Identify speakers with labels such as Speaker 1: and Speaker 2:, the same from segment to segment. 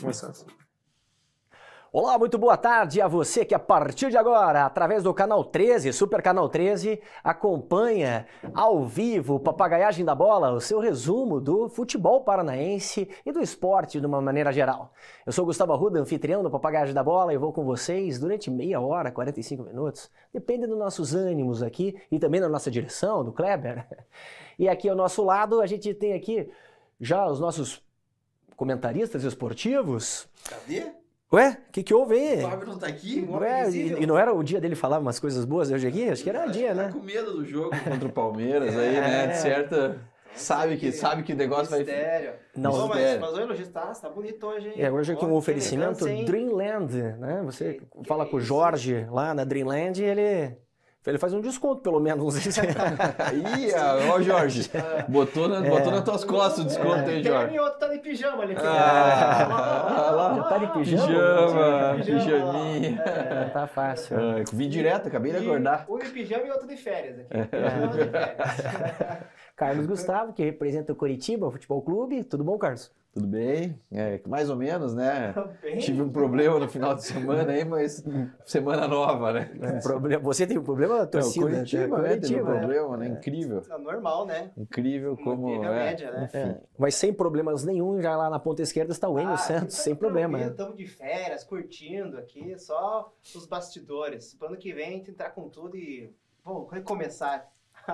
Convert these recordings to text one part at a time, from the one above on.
Speaker 1: Começando.
Speaker 2: Olá, muito boa tarde a você que a partir de agora, através do Canal 13, Super Canal 13, acompanha ao vivo o Papagaiagem da Bola, o seu resumo do futebol paranaense e do esporte de uma maneira geral. Eu sou Gustavo Arruda, anfitrião do Papagaiagem da Bola e vou com vocês durante meia hora, 45 minutos, depende dos nossos ânimos aqui e também da nossa direção, do Kleber. E aqui ao nosso lado a gente tem aqui já os nossos comentaristas esportivos.
Speaker 1: Cadê?
Speaker 2: Ué, o que houve aí?
Speaker 1: O Fábio não tá aqui?
Speaker 2: Ué, e não era o dia dele falar umas coisas boas hoje aqui? Acho que era o dia, né?
Speaker 1: Tá com medo do jogo contra o Palmeiras aí, né? De certa... Sabe que o negócio vai...
Speaker 3: Mistério.
Speaker 2: Não,
Speaker 3: mas o elogio tá bonito hoje, hein?
Speaker 2: hoje aqui um oferecimento
Speaker 3: elegância, hein?
Speaker 2: Dreamland, né? Você
Speaker 3: Que
Speaker 2: fala
Speaker 3: é
Speaker 2: com o
Speaker 3: isso?
Speaker 2: Jorge lá na Dreamland e ele faz um desconto, pelo menos. Não sei se...
Speaker 1: Ih, ó, Jorge, botou nas tuas costas o desconto aí,
Speaker 3: Tem
Speaker 1: Jorge.
Speaker 3: e outro tá de pijama ali.
Speaker 2: Já tá de pijama?
Speaker 1: Pijaminha.
Speaker 2: Não tá fácil.
Speaker 1: Vim direto, acabei de acordar.
Speaker 3: Um de pijama e outro de férias aqui. Pijama de férias.
Speaker 2: Carlos Gustavo, que representa o Curitiba Futebol Clube. Tudo bom, Carlos?
Speaker 1: Tudo bem? Mais ou menos, né?
Speaker 3: Bem.
Speaker 1: Tive um problema no final de semana aí, mas semana nova, né?
Speaker 2: Você tem um problema, torcida?
Speaker 1: Curitiba, né? Teve um problema, né? Incrível.
Speaker 3: É normal, né?
Speaker 1: Incrível como...
Speaker 3: Manter a média, né?
Speaker 1: Enfim.
Speaker 2: Mas sem problemas nenhum, já lá na ponta esquerda está o Enio Santos, sem problema. Né?
Speaker 3: Estamos de férias, curtindo aqui, só os bastidores. Pro ano que vem a gente entrar com tudo e recomeçar.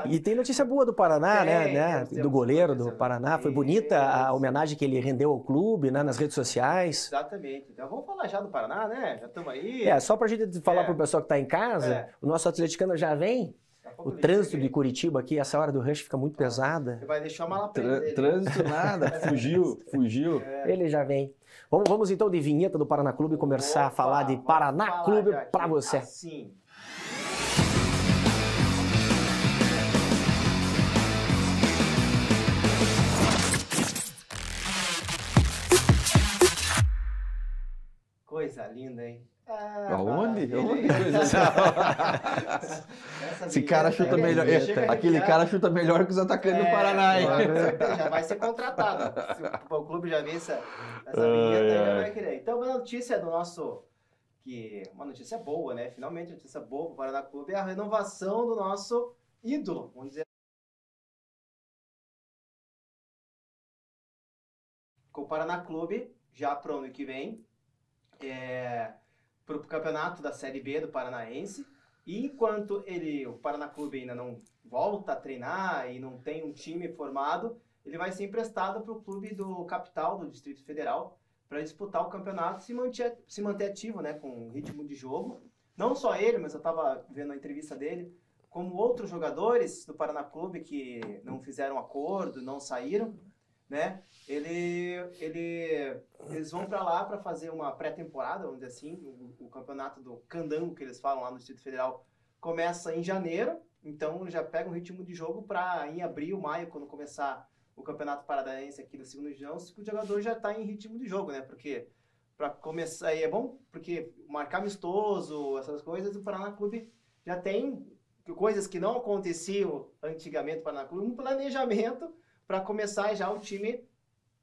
Speaker 2: E tem notícia boa do Paraná, né?
Speaker 3: Temos
Speaker 2: Do goleiro do
Speaker 3: notícia.
Speaker 2: Paraná. Foi bonita a
Speaker 3: Isso.
Speaker 2: homenagem que ele rendeu ao clube, né? Nas redes sociais.
Speaker 3: Exatamente. Então vamos falar já do Paraná, né? Já estamos aí.
Speaker 2: Só pra gente falar pro pessoal que tá em casa, o nosso atleticano já vem.
Speaker 3: Daqui a pouco
Speaker 2: O
Speaker 3: ele
Speaker 2: trânsito
Speaker 3: chega
Speaker 2: de
Speaker 3: aí.
Speaker 2: Curitiba aqui, essa hora do rush fica muito pesada.
Speaker 3: Você vai deixar uma lapela dele.
Speaker 1: Trânsito nada, fugiu.
Speaker 2: Ele já vem. Vamos então de vinheta do Paraná Clube começar a falar de Paraná Clube pra você.
Speaker 3: Assim. Coisa linda, hein?
Speaker 1: Aonde?
Speaker 3: maravilha.
Speaker 1: Esse cara chuta melhor. Aquele cara chuta melhor que os atacantes do Paraná, hein?
Speaker 3: Já vai ser contratado. Se o clube já vê essa vinheta, já vai querer. Então, uma notícia do nosso... uma notícia boa, né? Finalmente, uma notícia boa para o Paraná Clube é a renovação do nosso ídolo, vamos dizer. Com o Paraná Clube, já para o ano que vem, para o campeonato da Série B do Paranaense. E enquanto o Paraná Clube ainda não volta a treinar e não tem um time formado, ele vai ser emprestado para o clube do capital do Distrito Federal para disputar o campeonato e se manter ativo, né, com ritmo de jogo. Não só ele, mas eu estava vendo a entrevista dele, como outros jogadores do Paraná Clube que não fizeram acordo, não saíram, né? Eles vão para lá para fazer uma pré-temporada, vamos dizer assim. O campeonato do Candango, que eles falam lá no Distrito Federal, começa em janeiro, então já pega um ritmo de jogo para em abril, maio, quando começar o Campeonato Paranaense aqui da segunda divisão, o jogador já está em ritmo de jogo, né? Porque para começar aí é bom, porque marcar amistoso, essas coisas, o Paraná Clube já tem coisas que não aconteciam antigamente no Paraná Clube, um planejamento para começar já o time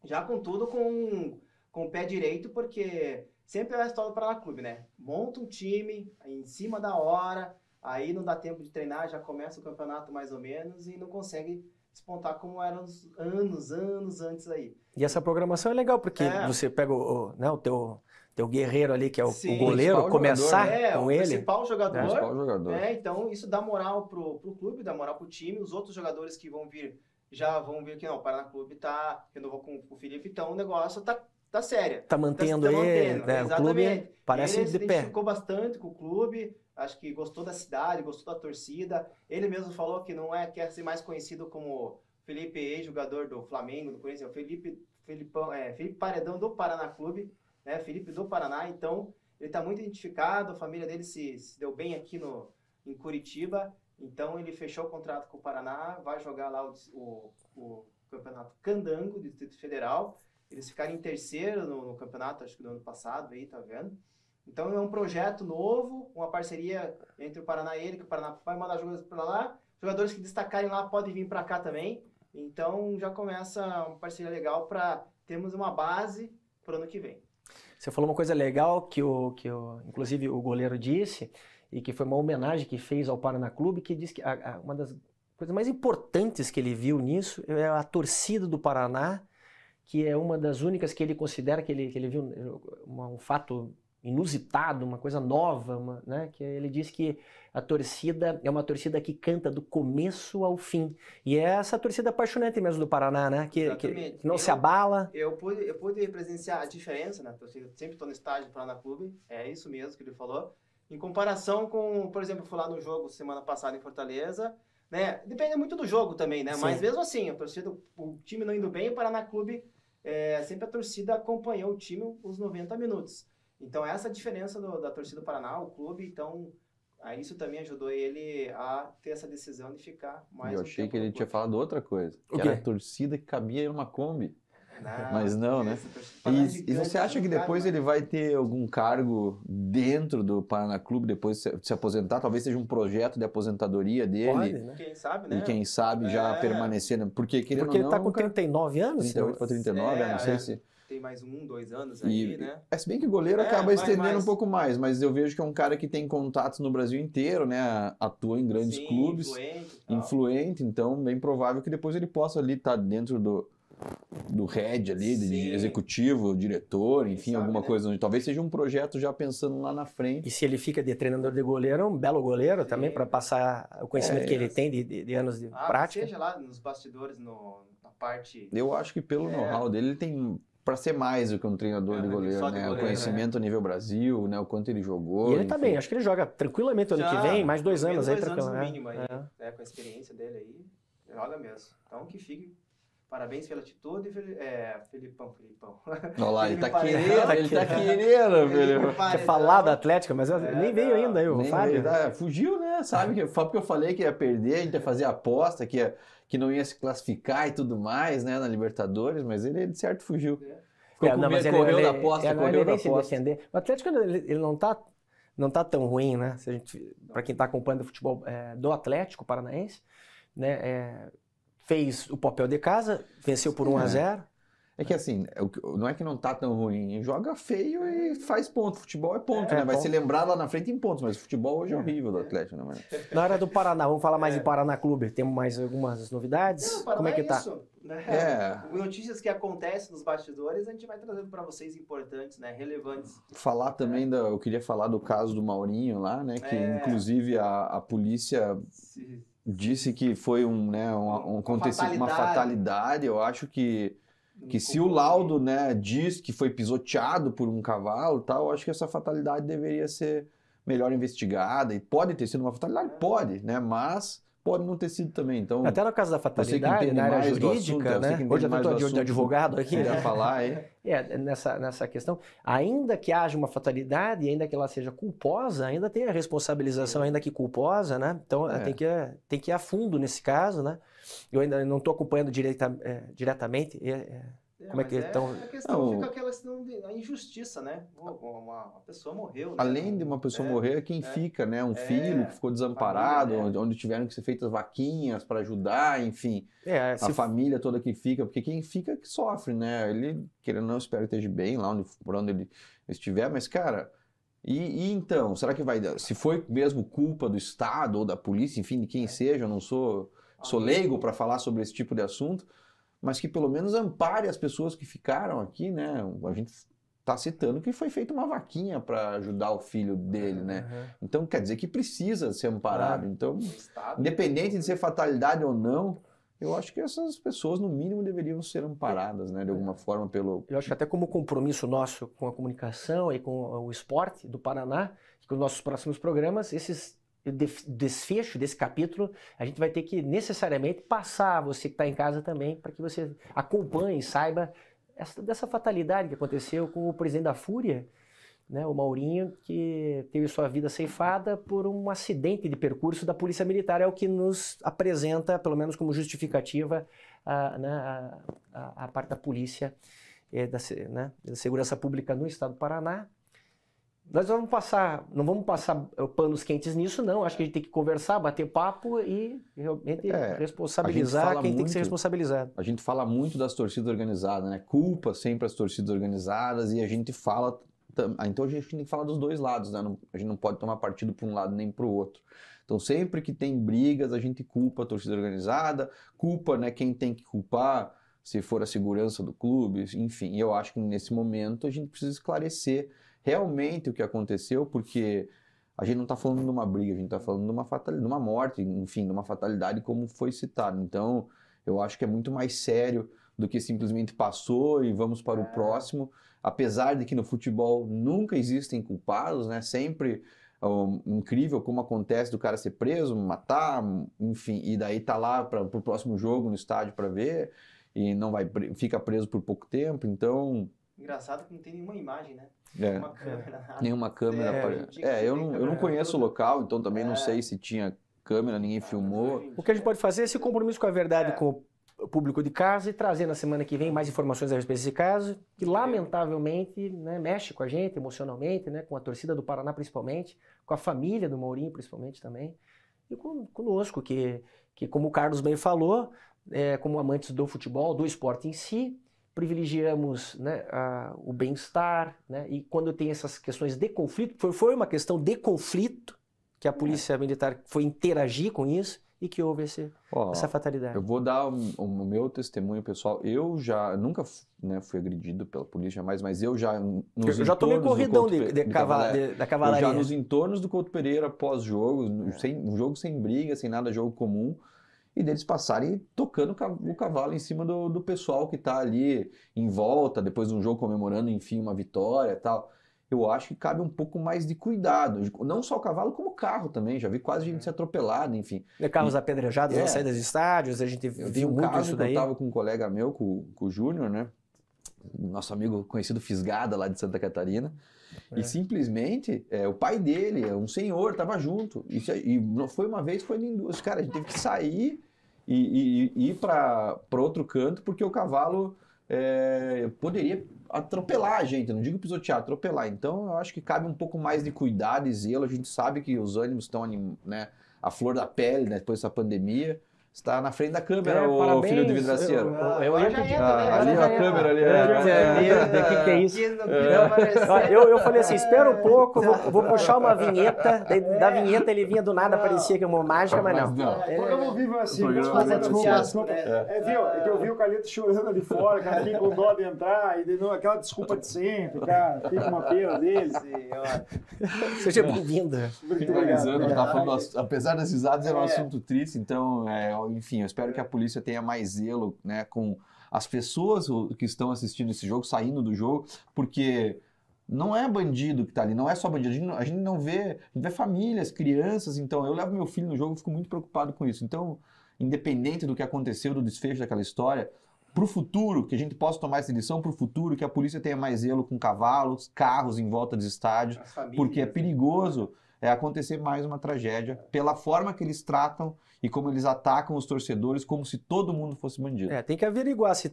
Speaker 3: já com tudo com o pé direito, porque sempre é a história do Paraná Clube, né? Monta um time em cima da hora, aí não dá tempo de treinar, já começa o campeonato mais ou menos e não consegue despontar como eram os anos antes aí.
Speaker 2: E essa programação é legal, porque você pega o teu guerreiro ali, que é o goleiro, começar com ele.
Speaker 3: O principal jogador.
Speaker 1: É.
Speaker 3: Então isso dá moral pro clube, dá moral pro time. Os outros jogadores que vão vir, já vão ver que não, o Paraná Clube renovou com o Felipe, então o negócio tá sério.
Speaker 2: Tá mantendo ele, né? O clube parece
Speaker 3: ele
Speaker 2: de
Speaker 3: se
Speaker 2: pé.
Speaker 3: identificou bastante com o clube, acho que gostou da cidade, gostou da torcida. Ele mesmo falou que quer ser mais conhecido como Felipe, ex-jogador do Flamengo, do Corinthians, o Felipe Paredão do Paraná Clube, né? Felipe do Paraná, então ele está muito identificado, a família dele se deu bem aqui em Curitiba, então ele fechou o contrato com o Paraná, vai jogar lá o campeonato Candango do Distrito Federal. Eles ficaram em terceiro no campeonato, acho que do ano passado, aí, tá vendo? Então é um projeto novo, uma parceria entre o Paraná e ele, que o Paraná vai mandar jogadores para lá, jogadores que destacarem lá podem vir para cá também. Então já começa uma parceria legal para termos uma base para o ano que vem.
Speaker 2: Você falou uma coisa legal inclusive o goleiro disse, e que foi uma homenagem que fez ao Paraná Clube, que disse que uma das coisas mais importantes que ele viu nisso é a torcida do Paraná, que é uma das únicas que ele considera que ele viu um fato inusitado, uma coisa nova, né? Que ele diz que a torcida é uma torcida que canta do começo ao fim. E é essa torcida apaixonante mesmo do Paraná, né? Que não se abala.
Speaker 3: Eu pude presenciar a diferença, né? Eu sempre estou no estádio do Paraná Clube, é isso mesmo que ele falou. Em comparação com, por exemplo, eu fui lá no jogo semana passada em Fortaleza, né? Depende muito do jogo também, né?
Speaker 2: Sim.
Speaker 3: Mas mesmo assim, a torcida, o time não indo bem, o Paraná Clube, sempre a torcida acompanhou o time os 90 minutos. Então, essa é a diferença da torcida do Paraná, o clube, então, isso também ajudou ele a ter essa decisão de ficar mais
Speaker 1: Eu achei que ele tinha falado outra coisa,
Speaker 2: O
Speaker 1: que
Speaker 2: quê?
Speaker 1: era a torcida que cabia em uma Kombi.
Speaker 3: Não,
Speaker 1: Mas não, né? E você acha que depois ele vai ter algum cargo dentro do Paraná Clube, depois de se aposentar? Talvez seja um projeto de aposentadoria dele.
Speaker 2: Pode, né?
Speaker 3: Quem sabe, né?
Speaker 1: E quem sabe já permanecer, né? Porque querendo
Speaker 2: Porque
Speaker 1: ou
Speaker 2: ele
Speaker 1: não,
Speaker 2: tá com 39 anos?
Speaker 1: 38 para 39, não sei se...
Speaker 3: Tem mais 2 anos aí, né?
Speaker 1: Se bem que o goleiro acaba
Speaker 3: vai
Speaker 1: estendendo
Speaker 3: mais.
Speaker 1: um pouco mais, mas eu vejo que é um cara que tem contatos no Brasil inteiro, né? Atua em grandes
Speaker 3: Sim,
Speaker 1: clubes,
Speaker 3: influente, e tal.
Speaker 1: influente, então bem provável que depois ele possa ali estar dentro do head ali, de
Speaker 3: Sim.
Speaker 1: executivo, diretor, enfim,
Speaker 3: Quem sabe,
Speaker 1: alguma
Speaker 3: né?
Speaker 1: coisa. Talvez seja um projeto já pensando lá na frente.
Speaker 2: E se ele fica de treinador de goleiro, é um belo goleiro também, para passar o conhecimento que ele tem de anos de prática.
Speaker 3: Seja lá nos bastidores, na parte...
Speaker 1: Eu acho que pelo know-how dele, ele tem para ser mais do que um treinador de goleiro,
Speaker 3: só de
Speaker 1: né?
Speaker 3: goleiro,
Speaker 1: O conhecimento a nível Brasil, né? O quanto ele jogou.
Speaker 2: E ele tá
Speaker 1: enfim.
Speaker 2: bem, acho que ele joga tranquilamente ano que vem, mais 2 anos aí,
Speaker 3: 2 anos
Speaker 2: tranquilo.
Speaker 3: no mínimo aí, né? Com a experiência dele aí, joga mesmo. Então que fique, parabéns pela atitude, Felipão.
Speaker 1: Olha lá, ele tá
Speaker 3: Felipe
Speaker 1: querendo,
Speaker 3: Paredão.
Speaker 1: ele tá querendo, velho.
Speaker 2: Quer falar da Atlética, mas nem veio ainda aí, o
Speaker 1: Nem
Speaker 2: Fábio.
Speaker 1: ele fugiu, né? Sabe que porque eu falei que ia perder, a gente ia fazer a aposta, que não ia se classificar e tudo mais, né? Na Libertadores, mas ele de certo fugiu. Ficou com medo, correu da aposta, correu da aposta.
Speaker 2: O Atlético ele não tá tão ruim, né? Se a gente, para quem está acompanhando o futebol do Atlético Paranaense, né? Fez o papel de casa, venceu por 1-0.
Speaker 1: É que assim, não é que não tá tão ruim, joga feio e faz ponto. Futebol é ponto, né? Vai
Speaker 2: ponto.
Speaker 1: ser lembrado lá na frente em pontos, mas o futebol hoje é horrível do Atlético, né?
Speaker 2: Na área do Paraná, vamos falar mais em Paraná Clube. Temos mais algumas novidades?
Speaker 3: Não,
Speaker 2: Como é que tá?
Speaker 3: isso, né? Notícias que acontecem nos bastidores, a gente vai trazendo para vocês importantes, né? Relevantes.
Speaker 1: Falar também eu queria falar do caso do Maurinho lá, né? Que inclusive a polícia disse que foi uma fatalidade. Eu acho que se o laudo, né, diz que foi pisoteado por um cavalo e tal, eu acho que essa fatalidade deveria ser melhor investigada. E pode ter sido uma fatalidade? Pode, né? Mas pode não ter sido também. Então,
Speaker 2: até no caso da fatalidade, na área jurídica, né? Hoje eu estou de advogado aqui, né?
Speaker 1: Falar aí.
Speaker 2: Nessa questão, ainda que haja uma fatalidade, ainda que ela seja culposa, ainda tem a responsabilização, ainda que culposa, né? Então tem que ir a fundo nesse caso, né? Eu ainda não estou acompanhando diretamente. Como é que estão?
Speaker 3: A questão fica aquela questão da injustiça, né? Uma pessoa morreu. Né?
Speaker 1: Além de uma pessoa morrer, quem fica, né? Um filho que ficou desamparado,
Speaker 3: família,
Speaker 1: onde tiveram que ser feitas vaquinhas para ajudar, enfim. A família toda que fica, porque quem fica que sofre, né? Ele, querendo ou não, espero que esteja bem lá por onde ele estiver, mas, cara. E então, será que vai dar? Se foi mesmo culpa do Estado ou da polícia, enfim, de quem seja, eu não sou leigo para falar sobre esse tipo de assunto, mas que pelo menos ampare as pessoas que ficaram aqui, né? A gente está citando que foi feita uma vaquinha para ajudar o filho dele, né? Então quer dizer que precisa ser amparado. Então, independente de ser fatalidade ou não, eu acho que essas pessoas, no mínimo, deveriam ser amparadas, né? De alguma forma pelo...
Speaker 2: Eu acho que até como compromisso nosso com a comunicação e com o esporte do Paraná, com os nossos próximos programas, desfecho desse capítulo, a gente vai ter que necessariamente passar você que está em casa também, para que você acompanhe e saiba dessa fatalidade que aconteceu com o presidente da Fúria, né, o Maurinho, que teve sua vida ceifada por um acidente de percurso da Polícia Militar, é o que nos apresenta, pelo menos como justificativa, a parte da polícia, da segurança pública no estado do Paraná. Nós não vamos passar panos quentes nisso, não. Acho que a gente tem que conversar, bater papo e realmente responsabilizar quem tem que ser responsabilizado.
Speaker 1: A gente fala muito das torcidas organizadas, né? Culpa sempre as torcidas organizadas e a gente fala Então a gente tem que falar dos dois lados, né? A gente não pode tomar partido para um lado nem para o outro. Então sempre que tem brigas, a gente culpa a torcida organizada, culpa, né, quem tem que culpar, se for a segurança do clube, enfim. E eu acho que nesse momento a gente precisa esclarecer realmente o que aconteceu, porque a gente não está falando de uma briga, a gente está falando de uma fatalidade, de uma morte, enfim, de uma fatalidade como foi citado. Então eu acho que é muito mais sério do que simplesmente passou e vamos para o próximo, apesar de que no futebol nunca existem culpados, né? Sempre incrível como acontece do cara ser preso, matar, enfim, e daí tá lá para o próximo jogo no estádio para ver e não vai, fica preso por pouco tempo, então...
Speaker 3: Engraçado que não tem nenhuma imagem, né?
Speaker 1: Nenhuma câmera. Nada. Nenhuma câmera. Eu não conheço o local, então também não sei se tinha câmera, ninguém filmou.
Speaker 2: O que a gente pode fazer é esse compromisso com a verdade com o público de casa e trazer na semana que vem mais informações a respeito desse caso, que lamentavelmente, né, mexe com a gente emocionalmente, né, com a torcida do Paraná principalmente, com a família do Mourinho principalmente também, e conosco, que como o Carlos bem falou, como amantes do futebol, do esporte em si, privilegiamos, né, o bem-estar, né, e quando tem essas questões de conflito, foi uma questão de conflito, que a polícia militar foi interagir com isso, e que houve essa fatalidade.
Speaker 1: Eu vou dar o meu testemunho pessoal. Eu já nunca, né, fui agredido pela polícia jamais, mas eu já...
Speaker 2: Eu já tomei corridão da cavalaria.
Speaker 1: Eu já nos entornos do Couto Pereira, pós-jogo, um jogo sem briga, sem nada, jogo comum, e deles passarem tocando o cavalo em cima do pessoal que está ali em volta, depois de um jogo comemorando, enfim, uma vitória e tal. Eu acho que cabe um pouco mais de cuidado, não só o cavalo, como o carro também, já vi quase gente ser atropelada, enfim.
Speaker 2: Carros apedrejados nas saídas de estádios, a gente viu muito isso daí.
Speaker 1: Eu estava com um colega meu, com o Júnior, né, nosso amigo conhecido Fisgada, lá de Santa Catarina, e simplesmente o pai dele, um senhor, estava junto, e não foi uma vez, foi em duas. Cara, a gente teve que sair e ir para outro canto, porque o cavalo poderia atropelar a gente, não digo pisotear, atropelar. Então eu acho que cabe um pouco mais de cuidado e zelo. A gente sabe que os ânimos estão, né, à flor da pele, né, depois dessa pandemia. Está na frente da câmera, ô filho de vidraceiro.
Speaker 2: Eu ia pedir.
Speaker 1: Ali a câmera ali.
Speaker 2: O que é isso? Eu falei assim, espera um pouco, vou puxar uma vinheta. Da vinheta ele vinha do nada, parecia que uma mágica, mas não.
Speaker 4: Eu não vivo assim, desculpa. É que eu vi o Calheta chorando ali fora, cara, fica com dó de entrar, e aquela desculpa de sempre, cara, fica uma pena dele.
Speaker 2: Seja bem-vindo.
Speaker 1: Finalizando, apesar das risadas, é um assunto triste, então... Enfim, eu espero que a polícia tenha mais zelo, né, com as pessoas que estão assistindo esse jogo, saindo do jogo, porque não é bandido que está ali, não é só bandido, a gente não vê, a gente vê famílias, crianças, então eu levo meu filho no jogo e fico muito preocupado com isso. Então, independente do que aconteceu, do desfecho daquela história, para o futuro, que a gente possa tomar essa lição para o futuro, que a polícia tenha mais zelo com cavalos, carros em volta dos estádios, porque é perigoso acontecer mais uma tragédia pela forma que eles tratam e como eles atacam os torcedores, como se todo mundo fosse bandido.
Speaker 2: Tem que averiguar se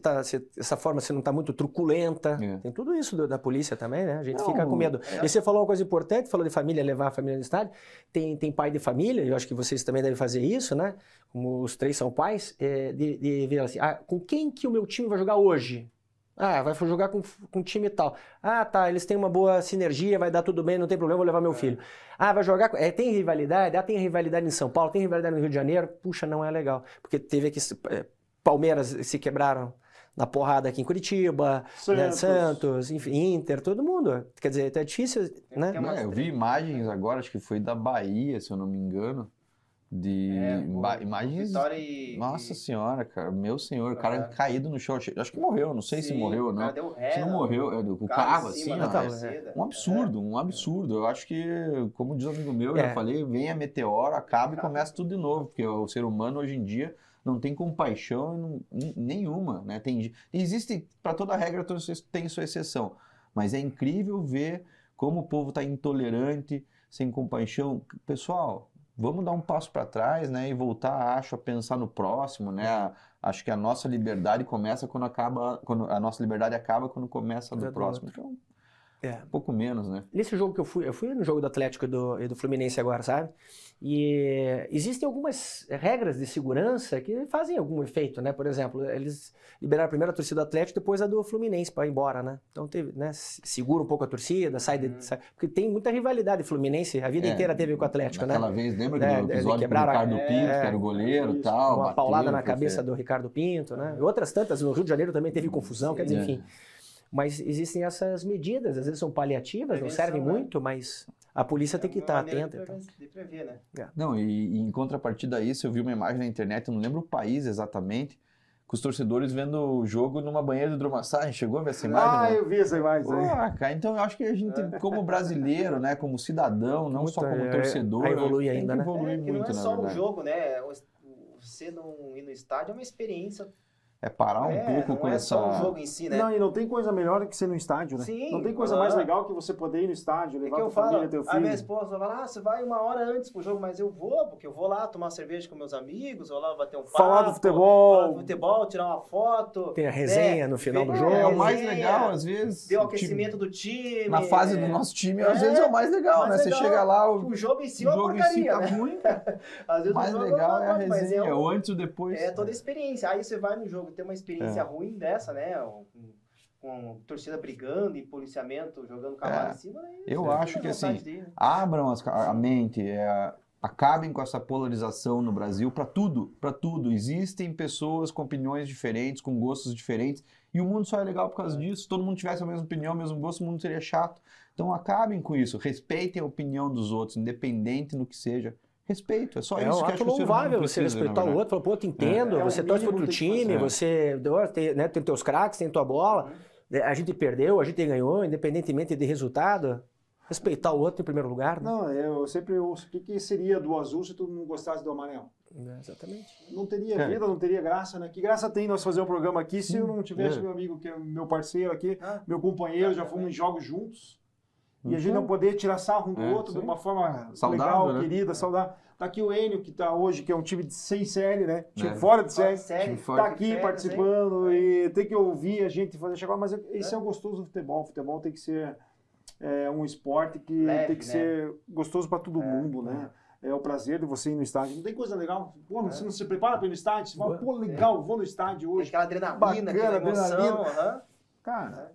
Speaker 2: essa forma não está muito truculenta. Tem tudo isso da polícia também, né? A gente fica com medo. E você falou uma coisa importante, falou de família, levar a família no estádio. Tem pai de família, eu acho que vocês também devem fazer isso, né? Como os três são pais, de ver assim, com quem que o meu time vai jogar hoje? Vai jogar com um time e tal. Tá, eles têm uma boa sinergia, vai dar tudo bem, não tem problema, vou levar meu filho. Vai jogar... tem rivalidade? Tem rivalidade em São Paulo, tem rivalidade no Rio de Janeiro? Puxa, não é legal. Porque teve aqui... Palmeiras se quebraram na porrada aqui em Curitiba, Santos, enfim, Inter, todo mundo. Quer dizer, é difícil, né?
Speaker 1: Eu vi imagens agora, acho que foi da Bahia, se eu não me engano, imagens... Nossa senhora, cara, meu senhor, o cara caído no chão, acho que morreu, não sei se morreu ou não. Se não morreu, o carro assim, um absurdo. Eu acho que, como diz um amigo meu, eu falei, vem a meteoro, acaba e começa tudo de novo, porque o ser humano hoje em dia não tem compaixão nenhuma, né? Existe, para toda regra tem sua exceção, mas é incrível ver como o povo está intolerante, sem compaixão. Pessoal, vamos dar um passo para trás, né, e voltar, a pensar no próximo, né? Acho que a nossa liberdade começa quando a nossa liberdade acaba quando começa a do próximo. Então, Um pouco menos, né?
Speaker 2: Nesse jogo que eu fui no jogo do Atlético e do Fluminense agora, sabe? E existem algumas regras de segurança que fazem algum efeito, né? Por exemplo, eles liberaram primeiro a torcida do Atlético, depois a do Fluminense para ir embora, né? Então teve, né? Segura um pouco a torcida, sai, porque tem muita rivalidade Fluminense, a vida inteira teve com o Atlético, né?
Speaker 1: Aquela vez, lembra do episódio do Ricardo Pinto, que era o goleiro e tal.
Speaker 2: Uma paulada na cabeça do Ricardo Pinto, né? E outras tantas, no Rio de Janeiro também teve confusão, quer dizer, enfim. Mas existem essas medidas, às vezes são paliativas, não servem muito, mas a polícia tem que estar atenta.
Speaker 3: De prever, né?
Speaker 1: Não, e em contrapartida a isso, eu vi uma imagem na internet, eu não lembro o país exatamente, com os torcedores vendo o jogo numa banheira de hidromassagem. Chegou a ver essa imagem?
Speaker 4: Eu vi essa imagem.
Speaker 1: Cara, então eu acho que a gente, como brasileiro, né, como cidadão, não só como torcedor,
Speaker 2: evolui ainda, né?
Speaker 1: Evolui muito,
Speaker 3: não é só
Speaker 1: o
Speaker 3: jogo, né? Você não ir no estádio é uma experiência.
Speaker 1: Parar um pouco com essa...
Speaker 3: Não é só o jogo em si, né?
Speaker 4: Não, e não tem coisa melhor que ser no estádio, né?
Speaker 3: Sim.
Speaker 4: Não tem coisa mais legal que você poder ir no estádio, levar tua família, teu filho.
Speaker 3: A minha esposa fala, você vai uma hora antes pro jogo, mas eu vou, porque eu vou lá tomar cerveja com meus amigos, vou lá bater um papo.
Speaker 4: Falar do futebol.
Speaker 3: Tirar uma foto.
Speaker 2: Tem a resenha no final do jogo.
Speaker 1: É o mais legal, às vezes.
Speaker 3: Ver o aquecimento do time.
Speaker 1: Na fase do nosso time, às vezes é o mais legal, né? Você chega lá...
Speaker 3: O jogo em si é uma porcaria,
Speaker 1: tá ruim. O mais legal é a resenha, o antes e o depois.
Speaker 3: É toda a experiência. Aí você vai no jogo, tem uma experiência ruim dessa, né? Com torcida brigando e policiamento jogando cavalo em cima.
Speaker 1: Eu acho que assim, abram a mente, acabem com essa polarização no Brasil para tudo. Existem pessoas com opiniões diferentes, com gostos diferentes, e o mundo só é legal por causa disso. Se todo mundo tivesse a mesma opinião, o mesmo gosto, o mundo seria chato. Então acabem com isso, respeitem a opinião dos outros, independente no que seja. Respeito, é só isso que acho que o ser humano precisa,
Speaker 2: você respeitar o outro, falar, pô, te entendo, você torce para outro time, você tem teus craques, tem tua bola, a gente perdeu, a gente ganhou, independentemente de resultado, respeitar o outro em primeiro lugar. Né?
Speaker 4: Não, eu sempre ouço, o que seria do azul se todo mundo gostasse do amarelo?
Speaker 2: Exatamente.
Speaker 4: Não teria vida, não teria graça, né? Que graça tem nós fazer um programa aqui se eu não tivesse meu amigo, que é meu parceiro aqui, meu companheiro, já fomos em jogos juntos. E a gente não poder tirar sarro um do outro de uma forma saudável, legal, querida, saudável. Tá aqui o Enio, que tá hoje, que é um time sem série, né? Time fora de série. Tá aqui participando e tem que ouvir a gente fazer chegar. Mas esse é o gostoso do futebol. O futebol tem que ser um esporte que tem que ser gostoso para todo mundo, né? É o prazer de você ir no estádio. Não tem coisa legal. Pô, você não se prepara para ir no estádio? Você fala, pô, legal, vou no estádio hoje.
Speaker 3: Tem aquela adrenalina, aquela emoção.
Speaker 4: Cara,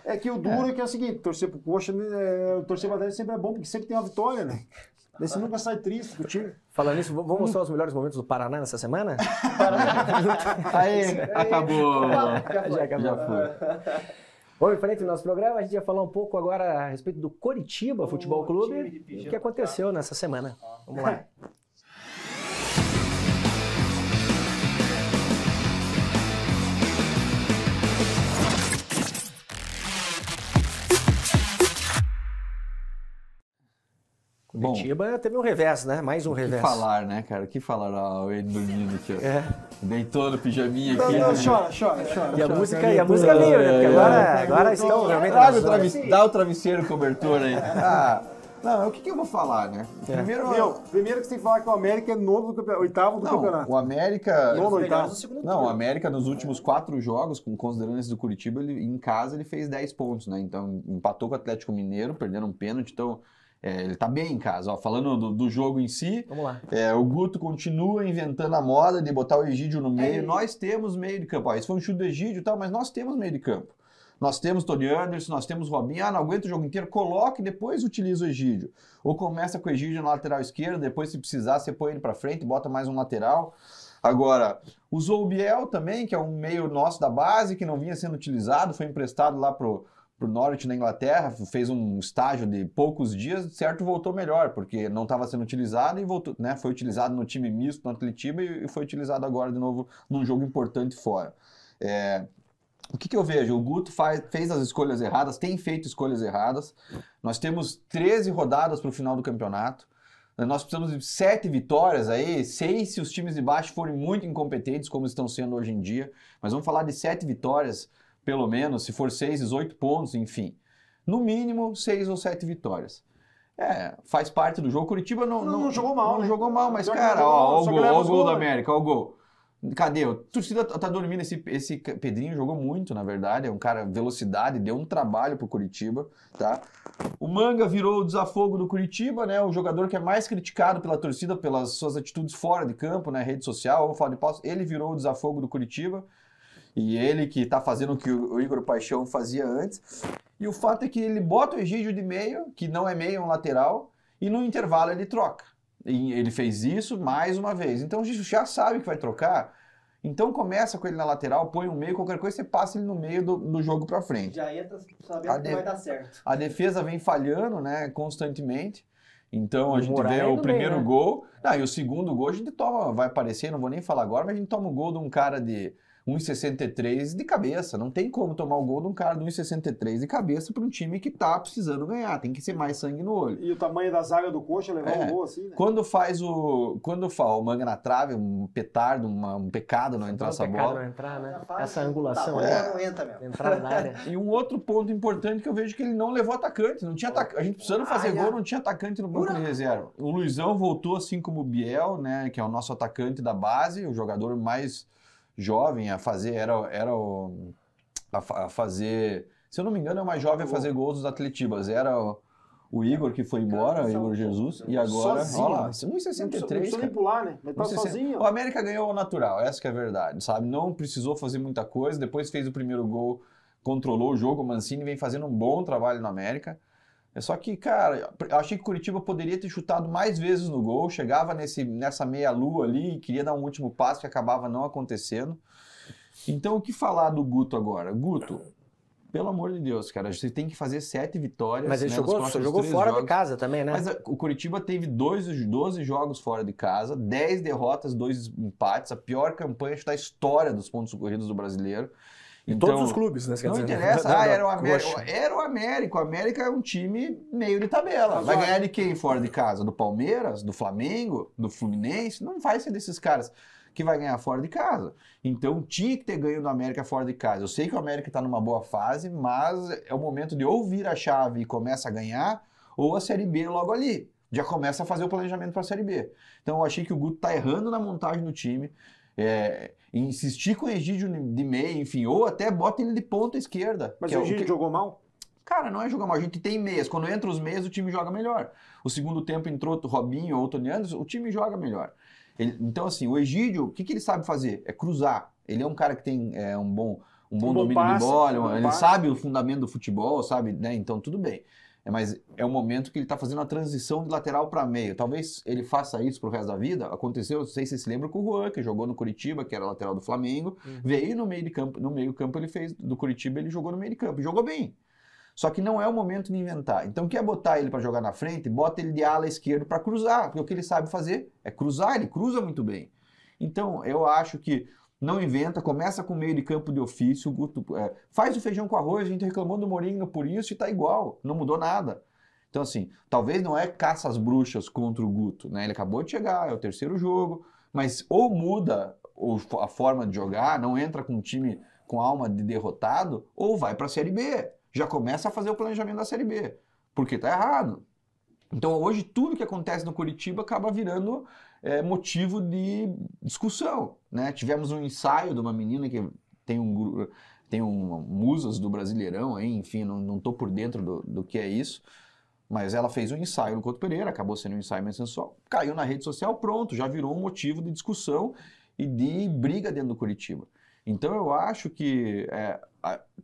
Speaker 4: é que o duro é que é o seguinte, torcer pro Coxa, torcer pra Atlético sempre é bom, porque sempre tem uma vitória, né? Daí você nunca sai triste com o time.
Speaker 2: Falando nisso, vamos mostrar os melhores momentos do Paraná nessa semana?
Speaker 1: Aí, acabou.
Speaker 2: Já acabou. Já foi. Vamos em frente no nosso programa, a gente ia falar um pouco agora a respeito do Coritiba Futebol Clube e o que aconteceu nessa semana. Vamos lá. Curitiba teve um revés, né? Mais um revés.
Speaker 1: O que falar, né, cara? O que falar? Ele dormindo aqui, ó. Deitou no pijaminha aqui.
Speaker 4: Não, chora.
Speaker 2: E a música veio, né? Porque agora estão realmente...
Speaker 1: Dá o travesseiro, cobertor aí. Não, o que eu vou falar, né?
Speaker 4: Primeiro que você tem que falar que o América é nono do campeonato, oitavo do campeonato.
Speaker 1: O América...
Speaker 4: Nono, oitavo.
Speaker 1: Não, o América nos últimos 4 jogos, considerando esse do Curitiba, em casa ele fez 10 pontos, né? Então empatou com o Atlético Mineiro, perdendo um pênalti, então... ele tá bem em casa. Ó, falando do jogo em si,
Speaker 2: vamos lá.
Speaker 1: O Guto continua inventando a moda de botar o Egídio no meio. Nós temos meio de campo. Esse foi um chute do Egídio e tal, mas nós temos meio de campo. Nós temos Tony Anderson, nós temos Robinho. Não aguenta o jogo inteiro, coloque e depois utiliza o Egídio. Ou começa com o Egídio na lateral esquerda, depois se precisar você põe ele pra frente, bota mais um lateral. Agora, usou o Biel também, que é um meio nosso da base, que não vinha sendo utilizado, foi emprestado lá pro Norwich na Inglaterra, fez um estágio de poucos dias, certo, voltou melhor, porque não estava sendo utilizado e voltou, né, foi utilizado no time misto, no Atletiba, e foi utilizado agora de novo num jogo importante fora. O que eu vejo? O Guto fez as escolhas erradas, tem feito escolhas erradas. Nós temos 13 rodadas para o final do campeonato. Nós precisamos de 7 vitórias aí, 6 se os times de baixo forem muito incompetentes, como estão sendo hoje em dia. Mas vamos falar de 7 vitórias, pelo menos, se for 6, 18 pontos, enfim. No mínimo, 6 ou 7 vitórias. Faz parte do jogo. Curitiba não jogou mal. Não jogou mal, mas, cara, ó o gol do América, ó o gol. Cadê? A torcida tá dormindo. Esse Pedrinho jogou muito, na verdade. É um cara, velocidade, deu um trabalho pro Curitiba, tá? O Manga virou o desafogo do Curitiba, né? O jogador que é mais criticado pela torcida pelas suas atitudes fora de campo, né? Rede social, ou fora de paus. Ele virou o desafogo do Curitiba. E ele que tá fazendo o que o Igor Paixão fazia antes. E o fato é que ele bota o Egídio de meio, que não é meio, é um lateral, e no intervalo ele troca. E ele fez isso mais uma vez. Então a gente já sabe que vai trocar. Então começa com ele na lateral, põe um meio, qualquer coisa você passa ele no meio do jogo pra frente.
Speaker 3: Já entra sabendo que vai dar certo.
Speaker 1: A defesa vem falhando, né, constantemente. Então a gente vê o
Speaker 2: bem,
Speaker 1: primeiro
Speaker 2: né?
Speaker 1: gol. E o segundo gol a gente toma, vai aparecer, não vou nem falar agora, mas a gente toma o gol de um cara de 1,63 de cabeça. Não tem como tomar o gol de um cara de 1,63 de cabeça para um time que tá precisando ganhar. Tem que ser mais sangue no olho.
Speaker 4: E o tamanho da zaga do Coxa levar um gol assim, né?
Speaker 1: Quando faz o Manga na trave, um petardo, um pecado não entrar essa bola.
Speaker 2: Não entrar, né? Essa angulação
Speaker 3: aí. Não entra mesmo.
Speaker 2: Entrar na área.
Speaker 1: E um outro ponto importante que eu vejo que ele não levou atacante. Não tinha a gente precisando fazer gol, não tinha atacante no banco de reserva. O Luizão voltou assim como o Biel, né? Que é o nosso atacante da base, o jogador mais jovem a fazer, a fazer, se eu não me engano, é o mais jovem a fazer gols dos Atletibas. Era o Igor que foi embora, o Igor Jesus, e agora,
Speaker 4: sozinho,
Speaker 1: olha lá,
Speaker 4: não
Speaker 1: 1,63.
Speaker 4: precisa nem pular, né? Ele tá sozinho.
Speaker 1: O América ganhou ao natural, essa que é a verdade, sabe? Não precisou fazer muita coisa, depois fez o primeiro gol, controlou o jogo, o Mancini vem fazendo um bom trabalho no América. É só que, cara, eu achei que o Curitiba poderia ter chutado mais vezes no gol, chegava nessa meia-lua ali e queria dar um último passo que acabava não acontecendo. Então, o que falar do Guto agora? Guto, pelo amor de Deus, cara, você tem que fazer 7 vitórias.
Speaker 2: Mas ele
Speaker 1: né,
Speaker 2: jogou fora de casa também, né?
Speaker 1: Mas o Curitiba teve 12 jogos fora de casa, 10 derrotas, 2 empates, a pior campanha da história dos pontos corridos do brasileiro.
Speaker 2: Em todos os clubes, né?
Speaker 1: Não interessa, era o América. Era o América. O América é um time meio de tabela. Vai ganhar de quem fora de casa? Do Palmeiras? Do Flamengo? Do Fluminense? Não vai ser desses caras que vai ganhar fora de casa. Então tinha que ter ganho do América fora de casa. Eu sei que o América está numa boa fase, mas é o momento de ou vir a chave e começa a ganhar, ou a Série B logo ali. Já começa a fazer o planejamento para a Série B. Então eu achei que o Guto está errando na montagem do time. Insistir com o Egídio de meia, enfim, ou até bota ele de ponta esquerda.
Speaker 4: Mas o Egídio jogou mal?
Speaker 1: Cara, não é jogar mal, a gente tem meias. Quando entra os meias, o time joga melhor. O segundo tempo entrou o Robinho ou o Tony Anderson, o time joga melhor. Então, assim, o Egídio, o que ele sabe fazer? É cruzar. Ele é um cara que tem um bom domínio de bola, ele sabe o fundamento do futebol, sabe, né? Então, tudo bem. Mas é um momento que ele está fazendo a transição de lateral para meio. Talvez ele faça isso pro resto da vida. Aconteceu, não sei se vocês se lembram, com o Juan, que jogou no Curitiba, que era lateral do Flamengo. Veio no meio de campo, ele fez do Curitiba, ele jogou no meio de campo. Jogou bem. Só que não é o momento de inventar. Então, quer botar ele para jogar na frente, bota ele de ala esquerdo para cruzar. Porque o que ele sabe fazer é cruzar, ele cruza muito bem. Então, eu acho que não inventa, começa com meio de campo de ofício, Guto, faz o feijão com arroz, a gente reclamou do Mourinho por isso e tá igual, não mudou nada. Então assim, talvez não é caça às bruxas contra o Guto, né? Ele acabou de chegar, é o terceiro jogo, mas ou muda a forma de jogar, não entra com um time com alma de derrotado, ou vai para a Série B, já começa a fazer o planejamento da Série B, porque tá errado. Então hoje tudo que acontece no Curitiba acaba virando motivo de discussão, né? Tivemos um ensaio de uma menina que tem musas do Brasileirão, aí, enfim, não tô por dentro do que é isso, mas ela fez um ensaio no Couto Pereira, acabou sendo um ensaio mais sensual, caiu na rede social, pronto, já virou um motivo de discussão e de briga dentro do Curitiba. Então eu acho que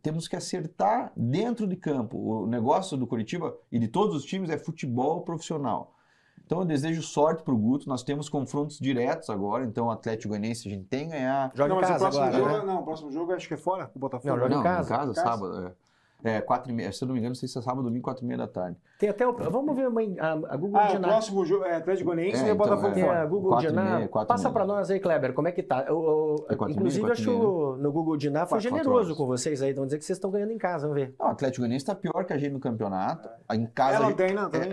Speaker 1: temos que acertar dentro de campo. O negócio do Curitiba e de todos os times é futebol profissional. Então eu desejo sorte para o Guto, nós temos confrontos diretos agora, então o Atlético Goianiense a gente tem que ganhar.
Speaker 2: Joga em casa agora,
Speaker 4: jogo, né? Não, o próximo jogo acho que é fora, o Botafogo.
Speaker 2: Não, joga em casa.
Speaker 1: Sábado. 4h30, se eu não me engano, não sei se é sábado ou domingo, 4h30 da tarde.
Speaker 2: Tem até vamos ver a Google Diná.
Speaker 4: O próximo jogo é Atlético Goianiense e Botafogo
Speaker 2: tem
Speaker 4: fora.
Speaker 2: a Google Diná. Passa para nós aí, Kleber, como é que tá? Inclusive, acho que no Google Diná foi generoso com vocês aí, vão dizer que vocês estão ganhando em casa, vamos ver.
Speaker 1: Não, o Atlético Goianiense está pior que a gente no campeonato. Em casa,
Speaker 4: Lanterna também.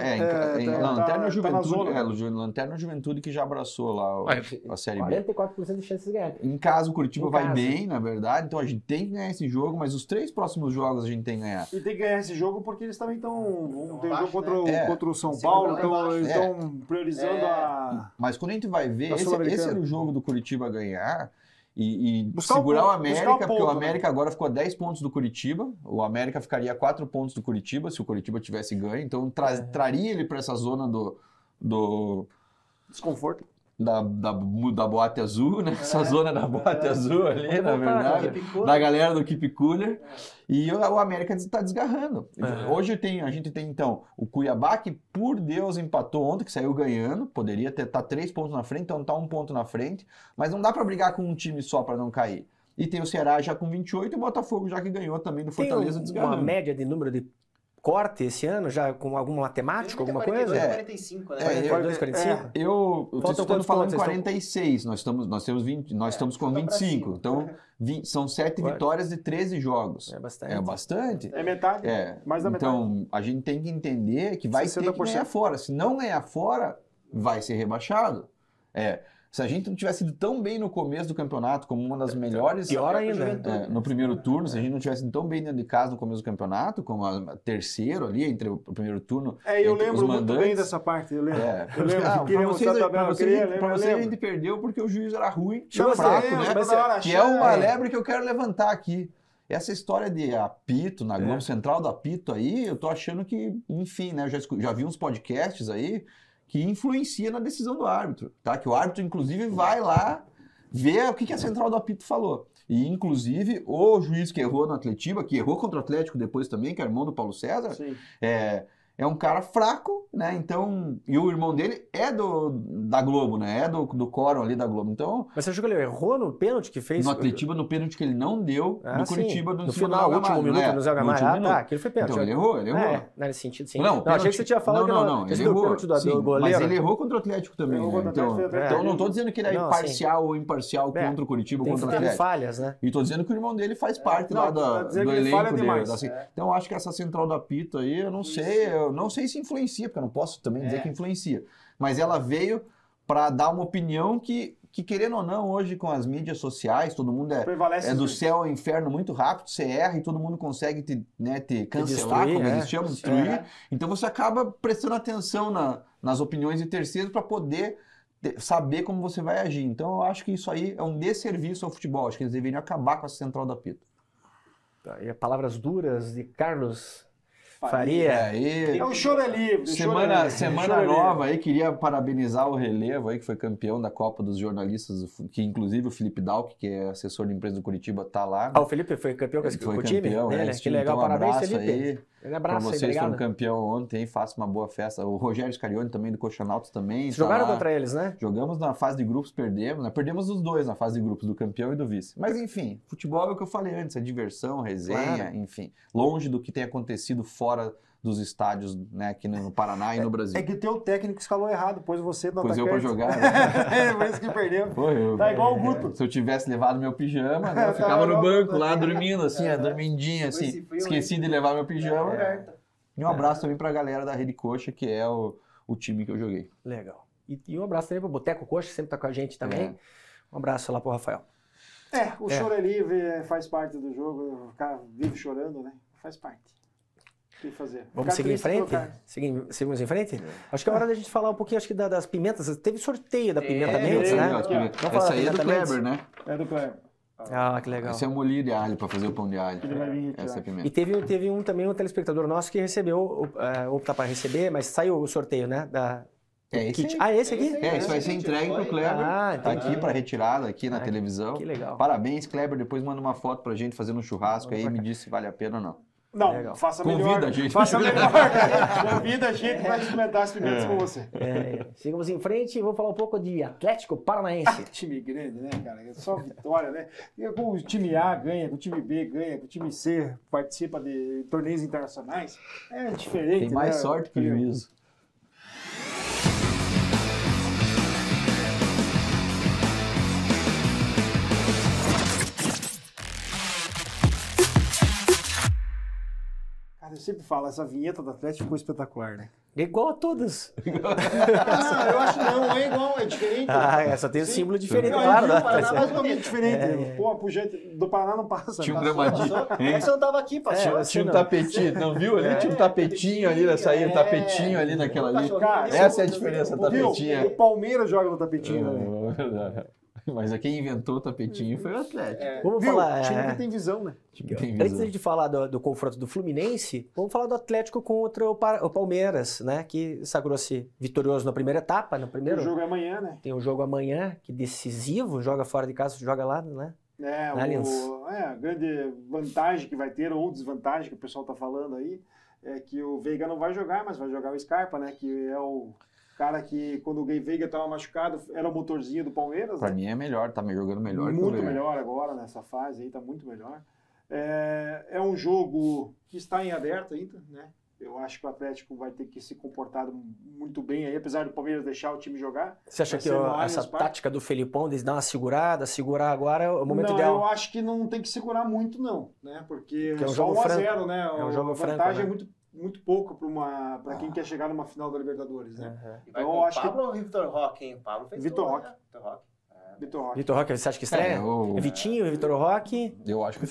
Speaker 1: Lanterna Juventude. Lanterna Juventude que já abraçou lá a Série B.
Speaker 2: 44% de chances de ganhar.
Speaker 1: Em casa, o Curitiba vai bem, na verdade, então a gente tem que ganhar esse jogo, mas os 3 próximos jogos a gente tem que ganhar.
Speaker 4: E tem que ganhar esse jogo porque eles também estão... Tem um jogo contra o São Paulo, então eles estão priorizando a...
Speaker 1: Mas quando a gente vai ver, esse era o jogo do Curitiba ganhar, e segurar o América, porque o América agora ficou a 10 pontos do Curitiba, o América ficaria a 4 pontos do Curitiba se o Curitiba tivesse ganho, então traria ele para essa zona do
Speaker 4: desconforto.
Speaker 1: Da boate azul, né? Essa zona da boate azul ali, na verdade, da galera do Keep Cooler. E o América está desgarrando. Hoje a gente tem, então, o Cuiabá, que por Deus empatou ontem, que saiu ganhando, poderia estar 3 pontos na frente, então está 1 ponto na frente, mas não dá para brigar com um time só para não cair. E tem o Ceará já com 28 e o Botafogo já que ganhou também do Fortaleza desgarrando.
Speaker 2: Uma média de número de corte esse ano, já com alguma matemática, alguma coisa?
Speaker 3: 45, né?
Speaker 2: 42, 45?
Speaker 1: Eu estou falando 46, nós estamos com 25, então são 7 vitórias de 13 jogos.
Speaker 2: É bastante.
Speaker 1: É bastante.
Speaker 4: É metade, mais da metade.
Speaker 1: Então, a gente tem que entender que vai 60%. Ter que ganhar fora. Se não ganhar fora, vai ser rebaixado. Se a gente não tivesse ido tão bem no começo do campeonato, como uma das melhores...
Speaker 2: Pior ainda.
Speaker 1: No primeiro turno, se a gente não tivesse ido tão bem dentro de casa no começo do campeonato, como a terceiro ali, entre o primeiro turno...
Speaker 4: eu lembro muito bem dessa parte, eu lembro.
Speaker 1: Para vocês a gente perdeu porque o juiz era ruim, fraco, né? Que é uma lebre que eu quero levantar aqui. Essa história de apito, na Globo Central do apito aí, eu tô achando que, enfim, né? Eu já vi uns podcasts aí que influencia na decisão do árbitro, tá? Que o árbitro, inclusive, vai lá ver o que a central do apito falou. E, inclusive, o juiz que errou no Atletiba, que errou contra o Atlético depois também, que é irmão do Paulo César, é um cara fraco, né? Então, e o irmão dele é da Globo, né? É do quórum ali da Globo. Então,
Speaker 2: mas você achou que ele errou no pênalti que fez?
Speaker 1: No Atletiba, no pênalti que ele não deu, no Curitiba,
Speaker 2: no final, no último minuto, no Zé Gamalho. Aquele foi pênalti.
Speaker 1: Então, ele errou.
Speaker 2: Nesse sentido, sim.
Speaker 1: Não,
Speaker 2: achei que você tinha falado
Speaker 1: não, ele errou, do goleiro. Mas ele errou contra o Atlético também, né? Então, não estou dizendo que ele é parcial ou imparcial contra o Curitiba ou contra o Atlético.
Speaker 2: Tem falhas, né?
Speaker 1: E estou dizendo que o irmão dele faz parte lá do elenco dele. Então, acho que essa central do apito aí, eu não sei se influencia, porque eu não posso também dizer que influencia. Mas ela veio para dar uma opinião que, querendo ou não, hoje com as mídias sociais, todo mundo é do céu ao inferno muito rápido, você erra e todo mundo consegue te cancelar, como eles chamam, destruir. Então você acaba prestando atenção nas opiniões de terceiros para poder saber como você vai agir. Então eu acho que isso aí é um desserviço ao futebol. Acho que eles deveriam acabar com essa central do apito.
Speaker 2: Tá, e palavras duras de Carlos Faria.
Speaker 4: O choro é livre.
Speaker 1: Semana nova aí, queria parabenizar o Relevo aí, que foi campeão da Copa dos Jornalistas, que inclusive o Felipe Dalk, que é assessor de empresa do Curitiba, tá lá.
Speaker 2: O Felipe foi campeão com o time? Que legal,
Speaker 1: então,
Speaker 2: parabéns,
Speaker 1: Felipe.
Speaker 2: Aí. Um abraço
Speaker 1: pra vocês, foram campeão ontem, faça uma boa festa. O Rogério Scarione também, do Coxanautas também.
Speaker 2: Jogaram contra eles, né?
Speaker 1: Jogamos na fase de grupos, perdemos, né? Perdemos os dois na fase de grupos, do campeão e do vice. Mas enfim, futebol é o que eu falei antes, é diversão, resenha, enfim. Longe do que tem acontecido fora dos estádios, né, aqui no Paraná e no Brasil.
Speaker 4: É que o teu técnico escalou errado, pôs você no atacante.
Speaker 1: Pôs eu pra jogar, né?
Speaker 4: Por isso que perdeu.
Speaker 1: Foi,
Speaker 4: tá igual o Guto.
Speaker 1: Se eu tivesse levado meu pijama, né, eu ficava no banco lá, dormindo assim, dormindinho assim. Esqueci de levar meu pijama. E um abraço também pra galera da Rede Coxa, que é o time que eu joguei.
Speaker 2: Legal. E um abraço também pro Boteco Coxa, que sempre tá com a gente também. Um abraço lá pro Rafael.
Speaker 4: O choro é livre, faz parte do jogo, ficar vive chorando, né? Faz parte. O que fazer?
Speaker 2: Vamos seguir em frente? Seguimos em frente? Acho que é hora da gente falar um pouquinho das pimentas. Teve sorteio da Pimenta Mendes, né?
Speaker 1: Essa aí é do Kleber, né?
Speaker 4: É do Kleber.
Speaker 2: Ah, que legal.
Speaker 1: Esse é o molho de alho para fazer o pão de alho. Essa é a pimenta.
Speaker 2: E teve também um telespectador nosso que recebeu, ou tá para receber, mas saiu o sorteio, né?
Speaker 1: Esse
Speaker 2: kit. Esse aqui?
Speaker 1: Isso vai ser entregue pro Kleber. Tá aqui para retirada aqui na televisão.
Speaker 2: Que legal.
Speaker 1: Parabéns, Kleber. Depois manda uma foto pra gente fazendo um churrasco aí e me diz se vale a pena ou não.
Speaker 4: Não,
Speaker 2: legal.
Speaker 4: Faça melhor.
Speaker 1: Convida a gente.
Speaker 4: Faça melhor. Convida a gente para experimentar as pimentas com você.
Speaker 2: Sigamos em frente e vamos falar um pouco de Atlético Paranaense.
Speaker 4: Time grande, né, cara? É só vitória, né? E o time A ganha, o time B ganha, o time C participa de torneios internacionais. É diferente,
Speaker 1: tem mais sorte que juízo.
Speaker 4: Eu sempre falo, essa vinheta do Atlético ficou espetacular, né?
Speaker 2: É igual a todas.
Speaker 4: Eu acho que não é igual, é diferente.
Speaker 2: Essa tem um símbolo diferente, claro.
Speaker 4: O Paraná é mais ou menos diferente. Pô, pro jeito do Paraná não passa.
Speaker 1: Tinha um gramadinho.
Speaker 3: Essa não tava aqui, passou.
Speaker 1: Tinha um tapetinho, não viu ali? Tinha um tapetinho ali nessa aí, um tapetinho ali naquela ali. Essa é a diferença, tapetinho.
Speaker 4: O Palmeiras joga no tapetinho, né?
Speaker 1: Mas quem inventou o tapetinho foi o Atlético.
Speaker 2: Vamos falar...
Speaker 4: time que tem visão, né?
Speaker 2: Antes de falar do confronto do Fluminense, vamos falar do Atlético contra o Palmeiras, né? Que sagrou-se vitorioso na primeira etapa. O
Speaker 4: jogo é amanhã, né?
Speaker 2: Tem um jogo amanhã, que decisivo, joga fora de casa, joga lá, né?
Speaker 4: A grande vantagem que vai ter, ou desvantagem que o pessoal tá falando aí, é que o Veiga não vai jogar, mas vai jogar o Scarpa, né? Que é o cara que, quando o Veiga estava machucado, era o motorzinho do Palmeiras.
Speaker 1: Pra mim é melhor, tá jogando melhor.
Speaker 4: Muito melhor agora, nessa fase aí, tá muito melhor. É um jogo que está em aberto ainda, né? Eu acho que o Atlético vai ter que se comportar muito bem aí, apesar do Palmeiras deixar o time jogar.
Speaker 2: Você acha que essa tática do Felipão de dar uma segurada, segurar agora é o momento ideal?
Speaker 4: Eu acho que não tem que segurar muito não, né? Porque
Speaker 2: é um
Speaker 4: só
Speaker 2: jogo
Speaker 4: 1-0, né?
Speaker 2: É um jogo
Speaker 4: a vantagem
Speaker 2: franco, né?
Speaker 4: é muito pouco para quem quer chegar numa final da Libertadores, né?
Speaker 3: E vai com o Pablo ou o Vitor Roque, hein? O Pablo fez
Speaker 4: Vitor
Speaker 3: tudo,
Speaker 4: Roque.
Speaker 3: né? Vitor Roque.
Speaker 2: Vitor Roque, você acha que estreia? Vitinho, Vitor Roque.
Speaker 1: Eu acho que o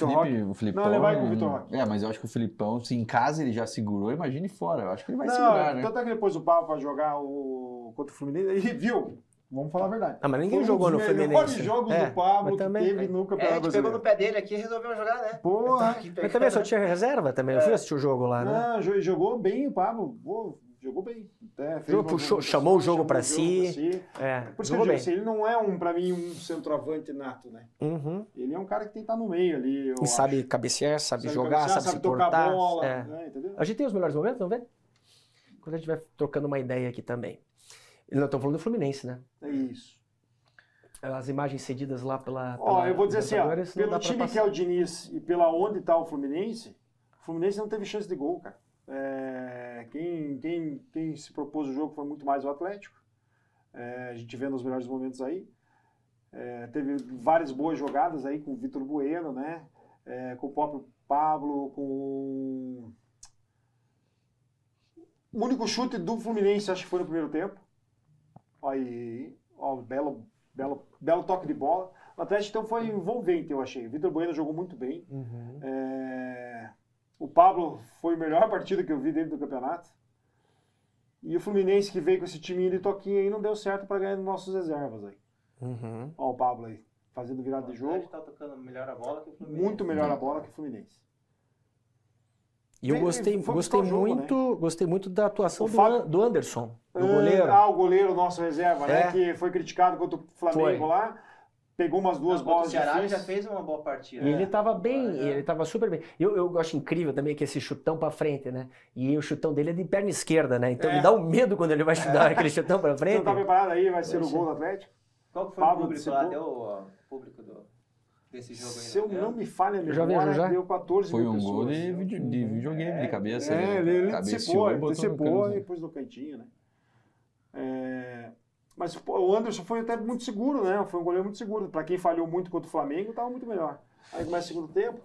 Speaker 1: Filipão...
Speaker 4: Não, ele vai com o Vitor Roque.
Speaker 1: Mas eu acho que o Filipão, se em casa ele já segurou, imagine fora. Eu acho que ele vai segurar, né?
Speaker 4: Tanto é que depois o Pablo vai jogar contra o Fluminense, ele viu. Vamos falar a verdade.
Speaker 2: Mas ninguém jogou no Fluminense.
Speaker 4: Foi um dos melhores jogos do Pablo que teve no Campeonato Brasileiro.
Speaker 3: Pegou no pé dele aqui e resolveu jogar, né?
Speaker 4: Porra.
Speaker 2: Mas também só tinha reserva também. Eu fui assistir o jogo lá, né?
Speaker 4: Não, jogou bem o Pablo. Jogou bem.
Speaker 2: Chamou o jogo pra si.
Speaker 4: Por isso que eu digo assim, ele não é, pra mim, um centroavante nato, né?
Speaker 2: Uhum.
Speaker 4: Ele é um cara que tem que estar no meio ali.
Speaker 2: E sabe cabecear, sabe jogar, sabe se
Speaker 4: tocar
Speaker 2: portar.
Speaker 4: A bola, né? Entendeu?
Speaker 2: A gente tem os melhores momentos, não vê? Quando a gente vai trocando uma ideia aqui também. Não estou falando do Fluminense, né?
Speaker 4: É isso.
Speaker 2: As imagens cedidas lá pela
Speaker 4: eu vou dizer assim, pelo time que é o Diniz e pela onde está o Fluminense não teve chance de gol, cara. Quem se propôs o jogo foi muito mais o Atlético. A gente vê nos melhores momentos aí. Teve várias boas jogadas aí com o Vitor Bueno, né? Com o próprio Pablo, com... O único chute do Fluminense, acho que foi no primeiro tempo. Aí, belo toque de bola. O Atlético então foi envolvente, eu achei. O Vitor Bueno jogou muito bem.
Speaker 2: Uhum.
Speaker 4: O Pablo foi a melhor partida que eu vi dentro do campeonato. E o Fluminense, que veio com esse timinho de toquinho aí, não deu certo para ganhar nos nossos reservas aí.
Speaker 2: Uhum.
Speaker 4: Ó, o Pablo aí, fazendo virada de jogo.
Speaker 3: Tá tocando melhor a bola que o Fluminense.
Speaker 4: Muito melhor a bola que o Fluminense.
Speaker 2: E eu gostei muito da atuação do Anderson, do goleiro.
Speaker 4: O goleiro, nosso reserva, né? Que foi criticado contra o Flamengo lá. Pegou umas duas bolas.
Speaker 3: O Ceará já fez uma boa partida.
Speaker 2: E ele estava bem, ele estava super bem. Eu acho incrível também que esse chutão para frente, né? E o chutão dele é de perna esquerda, né? Então me dá um medo quando ele vai chutar aquele chutão para frente.
Speaker 4: Você não tá preparado aí? Vai ser o gol do Atlético?
Speaker 3: Qual que foi o público lá? Deu o público desse jogo aí?
Speaker 4: Se eu não me falha a memória, deu 14 mil pessoas.
Speaker 1: Foi um gol de videogame de cabeça.
Speaker 4: Ele antecipou e pôs no cantinho, né? Mas o Anderson foi até muito seguro, né? Foi um goleiro muito seguro. Para quem falhou muito contra o Flamengo, estava muito melhor. Aí começa o segundo tempo.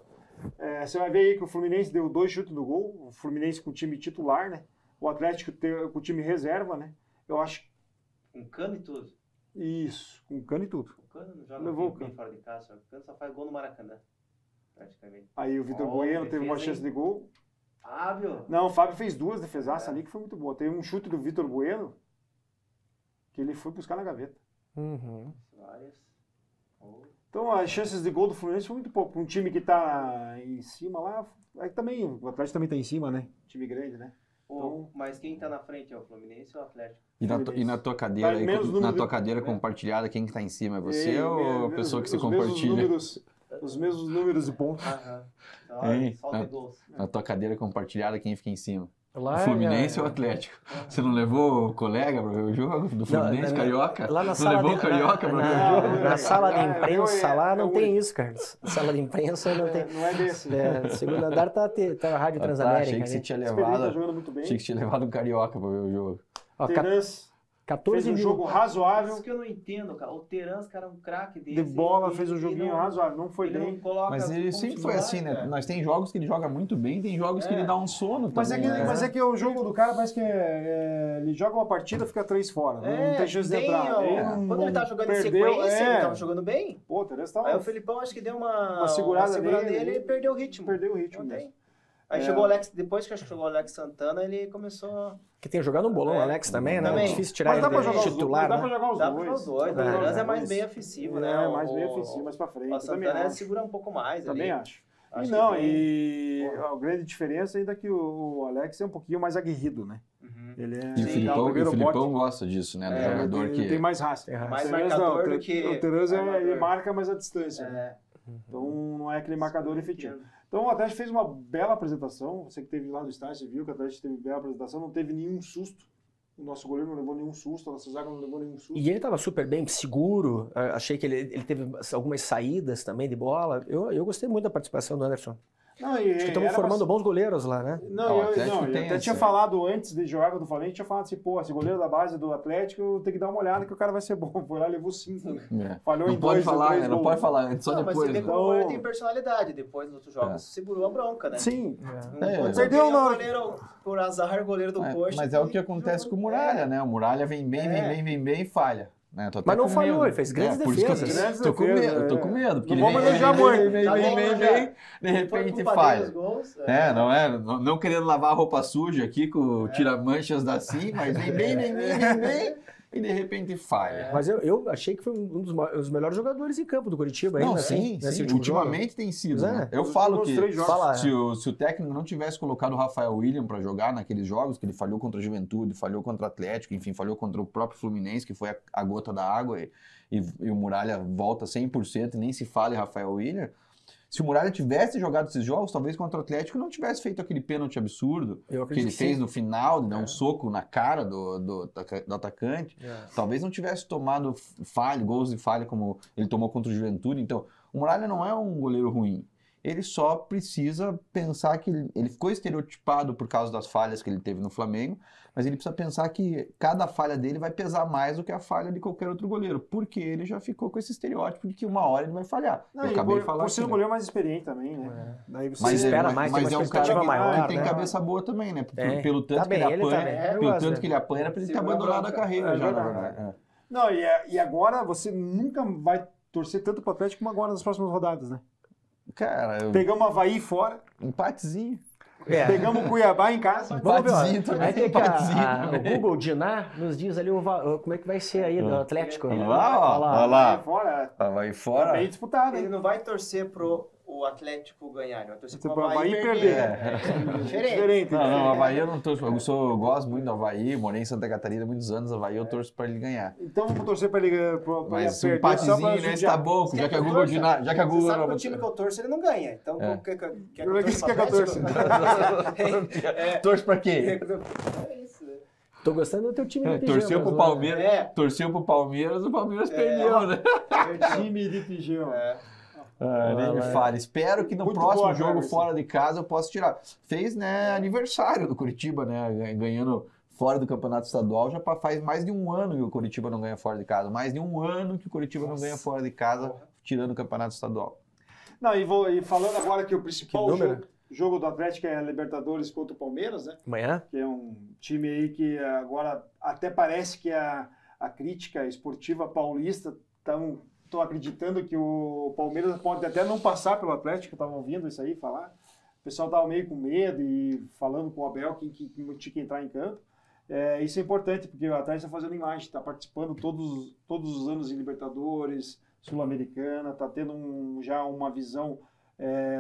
Speaker 4: Você vai ver aí que o Fluminense deu 2 chutes no gol. O Fluminense com o time titular, né? O Atlético com o time reserva, né? Eu acho...
Speaker 3: Com cano e tudo.
Speaker 4: Isso, com cano e tudo.
Speaker 3: O Cano não joga bem fora de casa. O Cano só faz gol no Maracanã, praticamente.
Speaker 4: Aí o Vitor Bueno teve uma chance de gol.
Speaker 3: Fábio?
Speaker 4: Não, o Fábio fez 2 defesaças ali que foi muito boa. Teve um chute do Vitor Bueno que ele foi buscar na gaveta.
Speaker 2: Uhum.
Speaker 4: Então as chances de gol do Fluminense foi muito pouco. Um time que está em cima lá, aí também, o Atlético também está em cima, né? Time grande, né?
Speaker 3: Então, mas quem está na frente é o Fluminense ou o Atlético?
Speaker 1: E na tua cadeira, compartilhada, quem que tá em cima? É você ou a pessoa que se compartilha?
Speaker 4: Os mesmos números de pontos.
Speaker 1: Na tua cadeira compartilhada, quem fica em cima?
Speaker 2: Lá,
Speaker 1: o Fluminense ou o Atlético? Você não levou o colega para ver o jogo do Fluminense, Carioca?
Speaker 2: Lá na
Speaker 1: não
Speaker 2: sala
Speaker 1: levou o Carioca para ver o jogo?
Speaker 2: Na sala de imprensa lá não tem isso, Carlos. Na sala de imprensa não tem.
Speaker 4: Não é desse.
Speaker 2: No segundo andar tá a Rádio Transamérica.
Speaker 1: Achei que você tinha levado um Carioca para ver o jogo.
Speaker 4: Terence
Speaker 2: 14
Speaker 4: fez um jogo razoável.
Speaker 3: Isso que eu não entendo, cara. O Terence, cara, é um craque desse.
Speaker 4: De bola, fez um joguinho razoável, não foi bem.
Speaker 1: Mas ele sempre foi assim, né? Nós tem jogos que ele joga muito bem, tem jogos que ele dá um sono também.
Speaker 4: Mas é que o jogo do cara parece que ele joga uma partida e fica 3 fora. Não tem chance de entrar.
Speaker 3: Quando ele tá jogando em sequência, ele tava jogando bem.
Speaker 4: Pô, o Terence tava...
Speaker 3: Aí o Felipão acho que deu uma
Speaker 4: segurada
Speaker 3: nele e perdeu o ritmo.
Speaker 4: Perdeu o ritmo mesmo.
Speaker 3: Aí chegou o Alex, depois que chegou o Alex Santana, ele começou...
Speaker 2: Que tem jogado um bolão, Alex, também, né?
Speaker 3: Também.
Speaker 2: É difícil tirar ele de titular,
Speaker 4: Dá
Speaker 2: né?
Speaker 4: pra jogar os
Speaker 3: Dá
Speaker 4: dois.
Speaker 3: pra os dois. O Alex é mais bem ofensivo, né?
Speaker 4: Mais bem ofensivo, mais pra frente.
Speaker 3: O Santana segura um pouco mais
Speaker 4: também
Speaker 3: ali.
Speaker 4: acho. E a grande diferença ainda é que o Alex é um pouquinho mais aguerrido, né?
Speaker 1: Ele e o Filipão gosta disso, né? Do jogador que...
Speaker 4: Tem mais raça.
Speaker 3: Mais marcador do que...
Speaker 4: O Terence, ele marca mais a distância. Então não é aquele marcador efetivo. Então o Atlético fez uma bela apresentação. Você que esteve lá no estádio, você viu que o Atlético teve bela apresentação, não teve nenhum susto. O nosso goleiro não levou nenhum susto, a nossa zaga não levou nenhum susto.
Speaker 2: E ele estava super bem, seguro. Achei que ele teve algumas saídas também de bola. Eu gostei muito da participação do Anderson.
Speaker 4: Não,
Speaker 2: acho que estamos formando bons goleiros lá, né?
Speaker 4: Eu até tinha falado antes de jogar do Flamengo, tinha falado assim, pô, esse goleiro da base do Atlético tem que dar uma olhada que o cara vai ser bom. Foi lá, levou 5. Falhou em 2 ou 3 gols.
Speaker 1: Não pode falar antes, só depois.
Speaker 3: Mas você vê que o goleiro tem personalidade. Depois dos outros jogos, segurou a bronca, né?
Speaker 4: Sim.
Speaker 3: Perdeu na hora. Por azar, goleiro do Coxa.
Speaker 1: Mas é o que acontece com o Muralha, né? O Muralha vem bem e falha. Né?
Speaker 2: Mas não falhou, ele fez grandes defesas.
Speaker 1: Tô com medo, porque ele
Speaker 4: vem,
Speaker 1: de repente falha. Não querendo lavar a roupa suja aqui com tira-manchas da CIM, mas vem bem, e de repente falha.
Speaker 2: Mas eu achei que foi um dos melhores jogadores em campo do Curitiba.
Speaker 1: Não,
Speaker 2: ainda,
Speaker 1: sim, ultimamente tem sido. Né? Eu falo que se o técnico não tivesse colocado o Rafael William para jogar naqueles jogos, que ele falhou contra a Juventude, falhou contra o Atlético, enfim, falhou contra o próprio Fluminense, que foi a gota da água, e o Muralha volta 100% e nem se fala em Rafael William. Se o Muralha tivesse jogado esses jogos, talvez contra o Atlético não tivesse feito aquele pênalti absurdo que ele fez no final, de dar um soco na cara do atacante. Talvez não tivesse tomado gols de falha como ele tomou contra o Juventude. Então, o Muralha não é um goleiro ruim. Ele só precisa pensar que ele ficou estereotipado por causa das falhas que ele teve no Flamengo, mas ele precisa pensar que cada falha dele vai pesar mais do que a falha de qualquer outro goleiro, porque ele já ficou com esse estereótipo de que uma hora ele vai falhar.
Speaker 4: Eu acabei de falar por ser um goleiro mais experiente também, né?
Speaker 2: Daí você espera mais,
Speaker 1: mas
Speaker 2: tem
Speaker 1: é
Speaker 2: uma expectativa maior,
Speaker 1: tem cabeça boa também, né? Pelo tanto que ele apanha, era pra ele ter abandonado a carreira já, na verdade.
Speaker 4: Não, e agora você nunca vai torcer tanto pro Atlético como agora nas próximas rodadas, né?
Speaker 1: Cara,
Speaker 4: pegamos o Avaí fora.
Speaker 1: Empatezinho.
Speaker 4: Pegamos o Cuiabá em casa.
Speaker 1: Empatezinho também.
Speaker 2: O Google Dinar nos diz ali como é que vai ser aí do Atlético.
Speaker 1: Olha lá. Vai fora.
Speaker 4: Tá bem disputado.
Speaker 3: Ele não vai torcer pro o Atlético ganhar, ele vai torcer pro
Speaker 4: Avaí perder.
Speaker 3: Diferente.
Speaker 1: Não, Avaí eu não torço. Eu gosto muito do Avaí, morei em Santa Catarina há muitos anos, Avaí eu torço pra ele ganhar.
Speaker 4: Então vamos torcer pra ele
Speaker 1: mas um empatezinho, né? Está bom, já que a Google...
Speaker 3: Você sabe que o time que eu torço, ele não ganha. Então, quer que eu torça?
Speaker 1: Torço pra quê?
Speaker 3: É isso, né?
Speaker 2: Tô gostando do teu time de pijama.
Speaker 1: Torceu pro Palmeiras, o Palmeiras perdeu, né?
Speaker 4: Time de pijama.
Speaker 1: Nem me fale. Espero que no próximo jogo fora de casa eu possa tirar. Fez, né, aniversário do Curitiba, né? Ganhando fora do Campeonato Estadual. Já faz mais de um ano que o Curitiba não ganha fora de casa. Mais de um ano que o Curitiba não ganha fora de casa, tirando o Campeonato Estadual.
Speaker 4: Não, e falando agora que o principal jogo do Atlético é a Libertadores contra o Palmeiras, né?
Speaker 2: Amanhã.
Speaker 4: Que é um time aí que agora até parece que a crítica esportiva paulista estão acreditando que o Palmeiras pode até não passar pelo Atlético, estavam ouvindo isso aí falar. O pessoal estava meio com medo e falando com o Abel que tinha que entrar em campo. Isso é importante, porque o Atlético está fazendo imagem, está participando todos os anos em Libertadores, Sul-Americana, está tendo já uma visão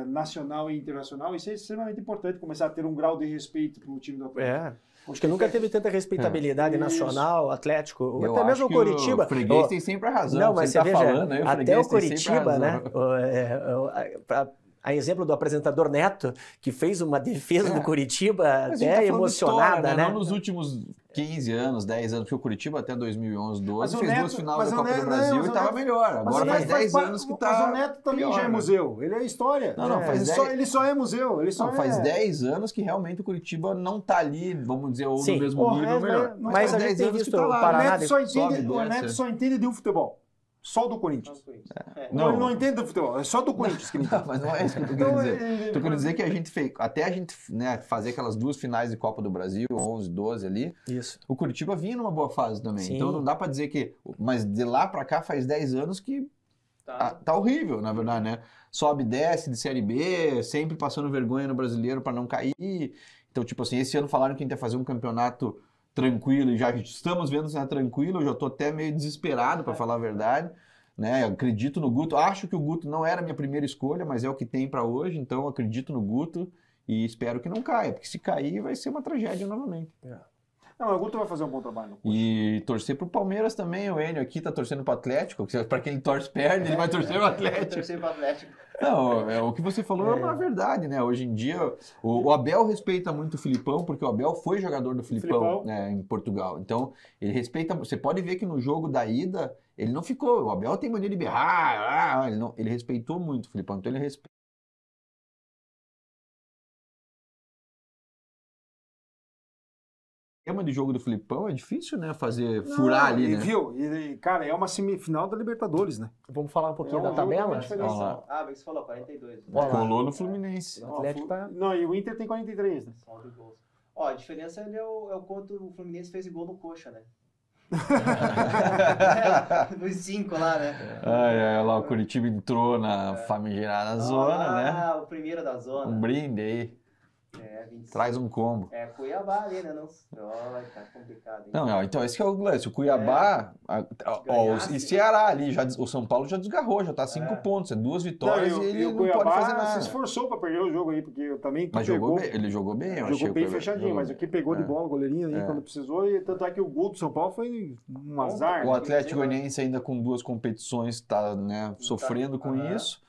Speaker 4: nacional e internacional. Isso é extremamente importante, começar a ter um grau de respeito para o time do Atlético.
Speaker 2: Acho que nunca teve tanta respeitabilidade nacional, Atlético,
Speaker 1: eu
Speaker 2: até mesmo o Curitiba.
Speaker 1: O freguês tem sempre a razão.
Speaker 2: Não, mas você veja,
Speaker 1: falando, aí,
Speaker 2: até o Curitiba, né? A exemplo do apresentador Neto, que fez uma defesa do Curitiba até emocionada, né?
Speaker 1: Não nos últimos 15 anos, 10 anos, porque o Curitiba até 2011, 12 fez duas finais da Copa do Brasil e estava melhor. Agora faz 10 anos que está.
Speaker 4: Mas o Neto também já é museu, ele é história. Ele só é museu.
Speaker 1: Faz 10 anos que realmente o Curitiba não está ali, vamos dizer, ou no mesmo nível ou melhor.
Speaker 2: Mas a gente tem visto o Paraná.
Speaker 4: O Neto só entende de um futebol. Só do Corinthians. Não, ele não entende do futebol, é só do Corinthians que ele entende.
Speaker 1: Mas não é isso que eu tô querendo dizer. Estou querendo dizer que a gente fez, até a gente fazer aquelas duas finais de Copa do Brasil, 11, 12 ali, o Curitiba vinha numa boa fase também. Sim. Então não dá para dizer que... Mas de lá para cá faz 10 anos que Tá horrível, na verdade, né? Sobe e desce de Série B, sempre passando vergonha no Brasileiro para não cair. Então, tipo assim, esse ano falaram que a gente ia fazer um campeonato tranquilo e já estamos vendo se é tranquilo, eu já tô até meio desesperado, para falar a verdade. Né? Eu acredito no Guto, acho que o Guto não era a minha primeira escolha, mas é o que tem para hoje, então eu acredito no Guto e espero que não caia, porque se cair vai ser uma tragédia novamente.
Speaker 4: Não, o Guto vai fazer um bom trabalho.
Speaker 1: E torcer pro Palmeiras também, o Enio aqui tá torcendo pro Atlético, para quem ele torce perde, ele vai torcer pro Atlético.
Speaker 3: Torcer pro Atlético.
Speaker 1: Não, o que você falou é uma verdade, né? Hoje em dia, o Abel respeita muito o Filipão, porque o Abel foi jogador do Filipão. Né, em Portugal. Então, ele respeita. Você pode ver que no jogo da ida, ele não ficou. O Abel tem mania de berrar, ele respeitou muito o Filipão. Então, ele respeita. O tema de jogo do Filipão é difícil, né? Furar ali, né?
Speaker 4: Viu? E, cara, é uma semifinal da Libertadores, né?
Speaker 2: Vamos falar um pouquinho da tabela?
Speaker 3: Você falou 42.
Speaker 1: Colou no Fluminense.
Speaker 2: O Atlético tá...
Speaker 4: Não, e o Inter tem 43, né?
Speaker 3: A diferença é o quanto o Fluminense fez gol no Coxa, né? Nos 5 lá, né?
Speaker 1: Lá o Curitiba entrou na famigerada zona, né?
Speaker 3: O primeiro da zona.
Speaker 1: Um brinde aí. 25. Traz um combo.
Speaker 3: Cuiabá ali, né? Tá complicado. Hein?
Speaker 1: Não, então esse que é o lance. O Cuiabá e Ceará ali, o São Paulo já desgarrou, já tá 5 pontos, 2 vitórias e ele não pode fazer nada.
Speaker 4: Se esforçou pra perder o jogo aí, porque eu também...
Speaker 1: Mas ele jogou bem, eu achei.
Speaker 4: Jogou bem fechadinho, mas o que pegou de bola, o goleirinho aí quando precisou, e tanto é que o gol do São Paulo foi um azar.
Speaker 1: O Atlético Goianiense ainda com 2 competições tá, né, sofrendo com isso.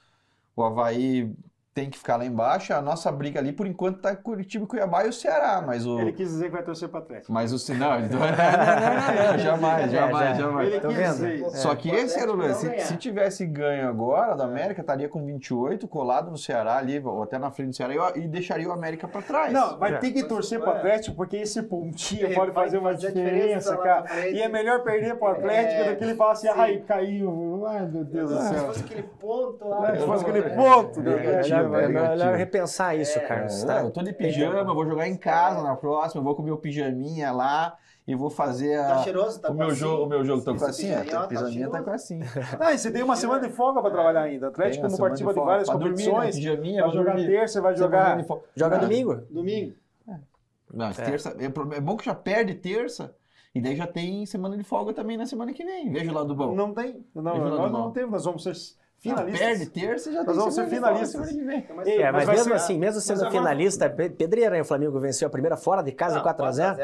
Speaker 1: O Avaí tem que ficar lá embaixo. A nossa briga ali, por enquanto, tá Curitiba, Cuiabá e o Ceará. Mas
Speaker 4: ele quis dizer que vai torcer para o Atlético.
Speaker 1: Mas o não, jamais.
Speaker 4: Ele quis dizer.
Speaker 1: Só que esse era o lance. Se tivesse ganho agora da América, estaria com 28, colado no Ceará ali, ou até na frente do Ceará, e deixaria o América para trás.
Speaker 4: Não, vai ter que torcer para o Atlético, porque esse pontinho pode fazer uma diferença, cara. E é melhor perder para o Atlético do que ele falar assim, caiu. Ai, meu Deus do céu.
Speaker 3: Se fosse aquele ponto...
Speaker 4: Se fosse aquele ponto,
Speaker 2: É melhor repensar isso, Carlos. Tá?
Speaker 1: Eu tô de pijama, eu vou jogar em casa na próxima, eu vou com o meu pijaminha lá e vou fazer
Speaker 3: Tá cheiroso? Tá
Speaker 1: o meu jogo tá com assim, a pijaminha tá com assim.
Speaker 4: E você tem uma semana de folga pra trabalhar ainda. Atlético não participa de várias competições. Vai jogar terça, vai jogar...
Speaker 2: Joga domingo?
Speaker 4: Domingo.
Speaker 1: Não, terça, é bom que já perde terça. E daí já tem semana de folga também na semana que vem. Veja o lado bom.
Speaker 4: Não tem. Nós não temos, nós vamos ser... finalistas.
Speaker 1: Perde terça, já
Speaker 4: nós vamos ser finalistas.
Speaker 2: Mas mesmo assim, mesmo sendo finalista, pedreira, hein? O Flamengo venceu a primeira fora de casa 4x0.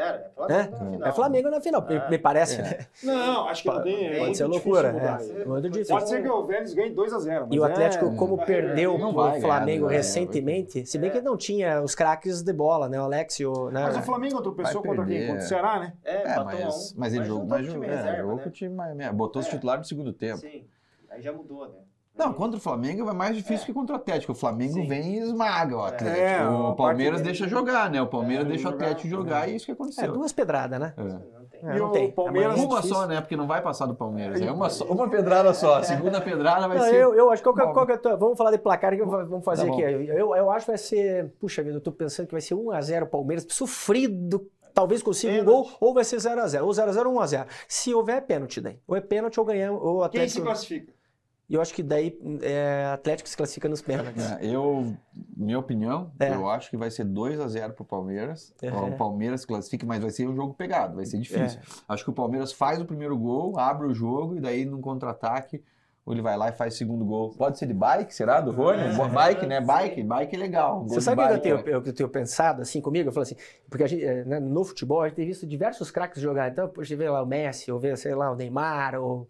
Speaker 2: É Flamengo na final, me parece, né?
Speaker 4: Não, acho que não tem.
Speaker 2: Pode ser loucura. Muito difícil.
Speaker 4: Pode ser que o Vélez ganhe 2x0.
Speaker 2: E o Atlético, como perdeu o Flamengo recentemente, se bem que não tinha os craques de bola, né? O Alex e o...
Speaker 4: Mas o Flamengo tropeçou contra quem? Contra o Ceará, né?
Speaker 1: Mas ele jogou com o time mais... Botou os titulares no segundo tempo.
Speaker 3: Sim, aí já mudou, né?
Speaker 1: Não, contra o Flamengo é mais difícil que contra o Atlético. O Flamengo vem e esmaga o Atlético. O Palmeiras deixa jogar, né? O Palmeiras deixa o Atlético jogar e isso que aconteceu.
Speaker 2: 2 pedradas, né?
Speaker 4: E o Palmeiras...
Speaker 1: Uma só, né? Porque não vai passar do Palmeiras. É uma pedrada só. A segunda pedrada vai ser...
Speaker 2: Eu acho que qual que é a tua... Vamos falar de placar que vamos fazer aqui. Eu acho que vai ser... Puxa vida, eu tô pensando que vai ser 1x0 Palmeiras. Sofrido. Talvez consiga um gol, ou vai ser 0x0. Ou 0x0 ou 1x0. Se houver pênalti daí. Ou é pênalti ou ganhamos. Ou Atlético...
Speaker 4: Quem se classifica?
Speaker 2: E eu acho que daí Atlético se classifica nos pênaltis.
Speaker 1: Minha opinião, eu acho que vai ser 2x0 pro Palmeiras. O Palmeiras se classifica, mas vai ser um jogo pegado, vai ser difícil. Acho que o Palmeiras faz o primeiro gol, abre o jogo e daí num contra-ataque ele vai lá e faz o segundo gol. Pode ser de bike, será? Do Rony? Bike, né? Bike é legal.
Speaker 2: Você sabe o que eu tenho pensado assim comigo? Eu falo assim, porque a gente, no futebol a gente tem visto diversos craques jogar. Então, a gente vê lá o Messi, ou vê, sei lá, o Neymar, ou...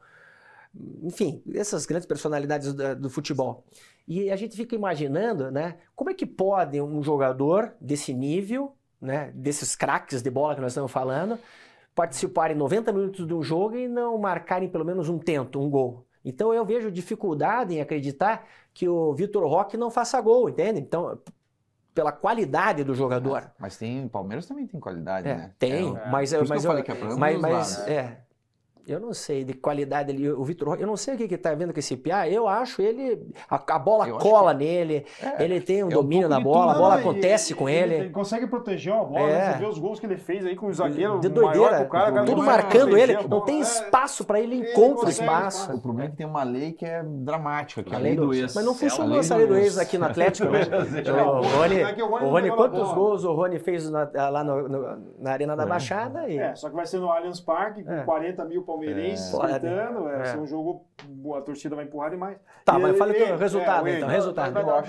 Speaker 2: Enfim, essas grandes personalidades do futebol. E a gente fica imaginando, né, como é que pode um jogador desse nível, né, desses craques de bola que nós estamos falando, participar em 90 minutos de um jogo e não marcarem pelo menos um tento, um gol. Então eu vejo dificuldade em acreditar que o Vitor Roque não faça gol, entende? Então, pela qualidade do jogador.
Speaker 1: Mas o Palmeiras também tem qualidade, né?
Speaker 2: Tem, mas Eu não sei de qualidade ali, o Vitor Roque, eu não sei o que tá vendo com esse Piá, eu acho ele, a bola cola nele, ele tem um domínio da bola, a bola acontece com ele.
Speaker 4: Ele consegue proteger uma bola, né? Você vê os gols que ele fez aí com o zagueiro
Speaker 2: de doideira, tudo marcando ele, não tem espaço para ele, encontra espaço.
Speaker 1: O problema é que tem uma lei que é dramática, que é
Speaker 2: a lei do ex. Mas não funcionou essa lei do ex aqui no Atlético, né? O Rony, quantos gols o Rony fez lá na Arena da Baixada?
Speaker 4: Só que vai ser no Allianz Parque, com 40 mil palmeirenses gritando, vai ser um jogo, a torcida vai empurrar demais.
Speaker 2: Tá, mas fala o resultado então, resultado.
Speaker 3: Vai dar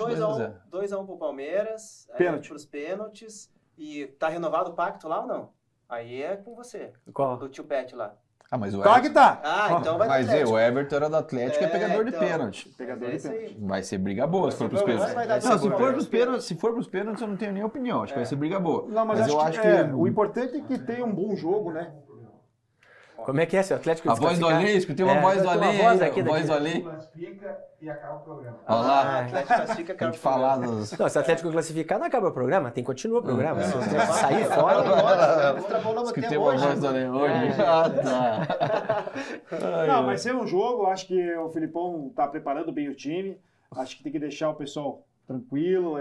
Speaker 3: 2-1 pro Palmeiras, pros pênaltis, e tá renovado o pacto lá ou não? Aí é com você.
Speaker 2: Qual?
Speaker 3: Do tio Pet lá.
Speaker 1: Mas o
Speaker 4: Claro que tá.
Speaker 3: Então vai
Speaker 1: Mas o Everton era do Atlético, é pegador de pênalti.
Speaker 4: Pegador de pênalti.
Speaker 1: Vai ser briga boa se for pros pênaltis. Se for pros pênaltis, eu não tenho nem opinião. Acho que vai ser briga boa.
Speaker 4: Não, mas eu acho que o importante é que tenha um bom jogo, né?
Speaker 2: Como é que é, seu Atlético?
Speaker 1: A voz do Alê, escutei uma voz do Alê. A voz do Alê.
Speaker 5: Classifica e acaba o programa.
Speaker 1: Olha lá.
Speaker 3: Atlético classifica, acaba o
Speaker 1: falar
Speaker 3: programa.
Speaker 1: dos...
Speaker 2: Não, se o Atlético classificar, não acaba o programa, tem que continuar o programa. Se o Atlético sair fora...
Speaker 1: Escutei uma voz do Alê hoje.
Speaker 4: Não, vai ser um jogo, acho que o Filipão tá preparando bem o time. Acho que tem que deixar o pessoal tranquilo,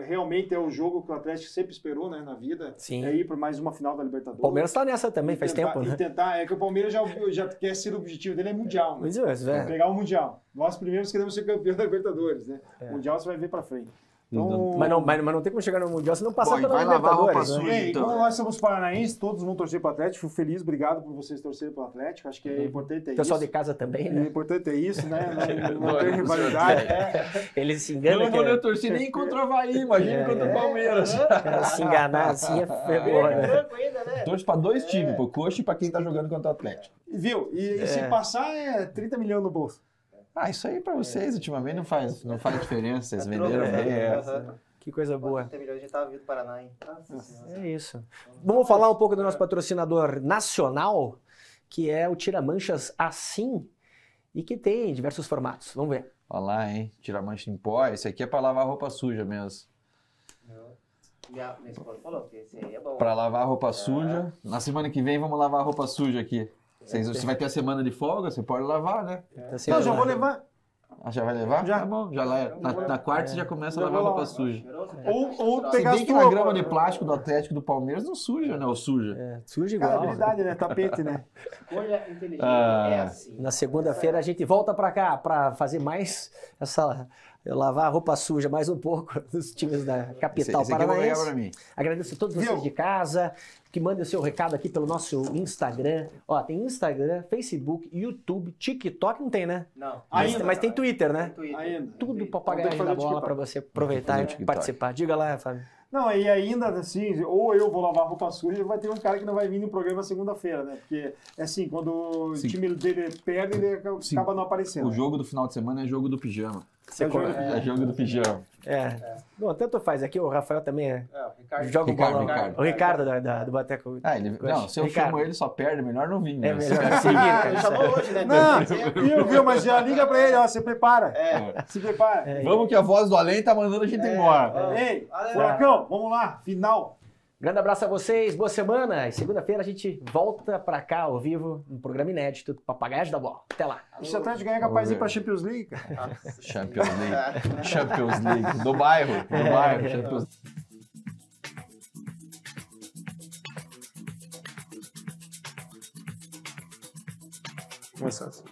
Speaker 4: realmente é o jogo que o Atlético sempre esperou, né, na vida.
Speaker 2: Sim.
Speaker 4: É ir para mais uma final da Libertadores.
Speaker 2: O Palmeiras tá nessa também, faz tempo, né?
Speaker 4: É que o Palmeiras já quer ser o objetivo dele, é mundial. Né? Pegar o mundial. Nós primeiros queremos ser campeão da Libertadores, né? O mundial você vai ver para frente. Então,
Speaker 2: mas não tem como chegar no Mundial se não passar pela Libertadores.
Speaker 4: Então, nós somos paranaenses, todos vão torcer para o Atlético. Fico feliz, obrigado por vocês torcerem para o Atlético. Acho que é importante isso.
Speaker 2: O pessoal de casa também, né?
Speaker 4: É importante isso, né? Não ter rivalidade.
Speaker 2: Eles se enganam.
Speaker 1: Eu torci nem contra o Avaí, imagina contra o Palmeiras.
Speaker 2: Se enganar assim é ferrou, né?
Speaker 1: Torço para dois times, pro Coxa e para quem tá jogando contra o Atlético.
Speaker 4: Viu? E se passar é 30 milhões no bolso.
Speaker 1: Isso aí para vocês ultimamente não faz diferença, vocês venderam bem.
Speaker 2: Que coisa boa.
Speaker 3: 30 milhões já estava vindo do Paraná, hein?
Speaker 2: É isso. Vamos falar um pouco do nosso patrocinador nacional, que é o Tira-Manchas Assim, e que tem diversos formatos. Vamos ver.
Speaker 1: Olha lá, hein? Tira-mancha em pó. Esse aqui é para lavar roupa suja mesmo.
Speaker 3: Minha esposa falou que esse aí é bom.
Speaker 1: Para lavar roupa suja. Na semana que vem vamos lavar roupa suja aqui. Você vai ter a semana de folga, você pode lavar, né?
Speaker 4: Não, já vou levar.
Speaker 1: Já vai levar?
Speaker 4: Já.
Speaker 1: Tá bom. Na quarta você já começa a lavar roupa suja.
Speaker 4: Ou pegar
Speaker 1: Se bem que na grama de plástico do Atlético do Palmeiras não suja, né? Ou suja.
Speaker 2: Suja igual.
Speaker 4: Cara, habilidade, né? Tapete, né?
Speaker 3: Escolha inteligente é assim.
Speaker 2: Na segunda-feira a gente volta para cá para fazer mais lavar roupa suja mais um pouco dos times da capital paranaense. Agradeço a todos vocês de casa que mandem o seu recado aqui pelo nosso Instagram. Ó, tem Instagram, Facebook, YouTube, TikTok não tem, né?
Speaker 3: Não.
Speaker 2: Mas tem Twitter, né?
Speaker 4: Ainda.
Speaker 2: Tudo papagaio da bola para você aproveitar e participar. Diga lá, Fábio.
Speaker 4: Não, e ainda assim, ou eu vou lavar roupa suja, vai ter um cara que não vai vir no programa segunda-feira, né? Porque, assim, quando o time dele perde, ele acaba não aparecendo.
Speaker 1: O jogo do final de semana é jogo do pijama.
Speaker 4: É
Speaker 1: jogo do pijama.
Speaker 2: Bom, tanto faz. Aqui o Rafael também
Speaker 3: joga
Speaker 2: o bolão. O Ricardo do Bateco.
Speaker 1: Se eu chamo ele, só perde. Melhor não vir.
Speaker 2: É melhor seguir, cara.
Speaker 3: Chamou hoje, né?
Speaker 4: Não, viu? Mas já liga pra ele, ó, se prepara. Se prepara.
Speaker 1: Vamos que a voz do além tá mandando a gente embora.
Speaker 4: Ei, Furacão, vamos lá, final.
Speaker 2: Grande abraço a vocês, boa semana. E segunda-feira a gente volta pra cá ao vivo, no programa inédito do Papagaios da Bola. Até lá.
Speaker 4: Se o Atlético ganhar, é capaz de ir pra Champions League, cara.
Speaker 1: Champions League. Do bairro. Champions League.
Speaker 4: Começar assim.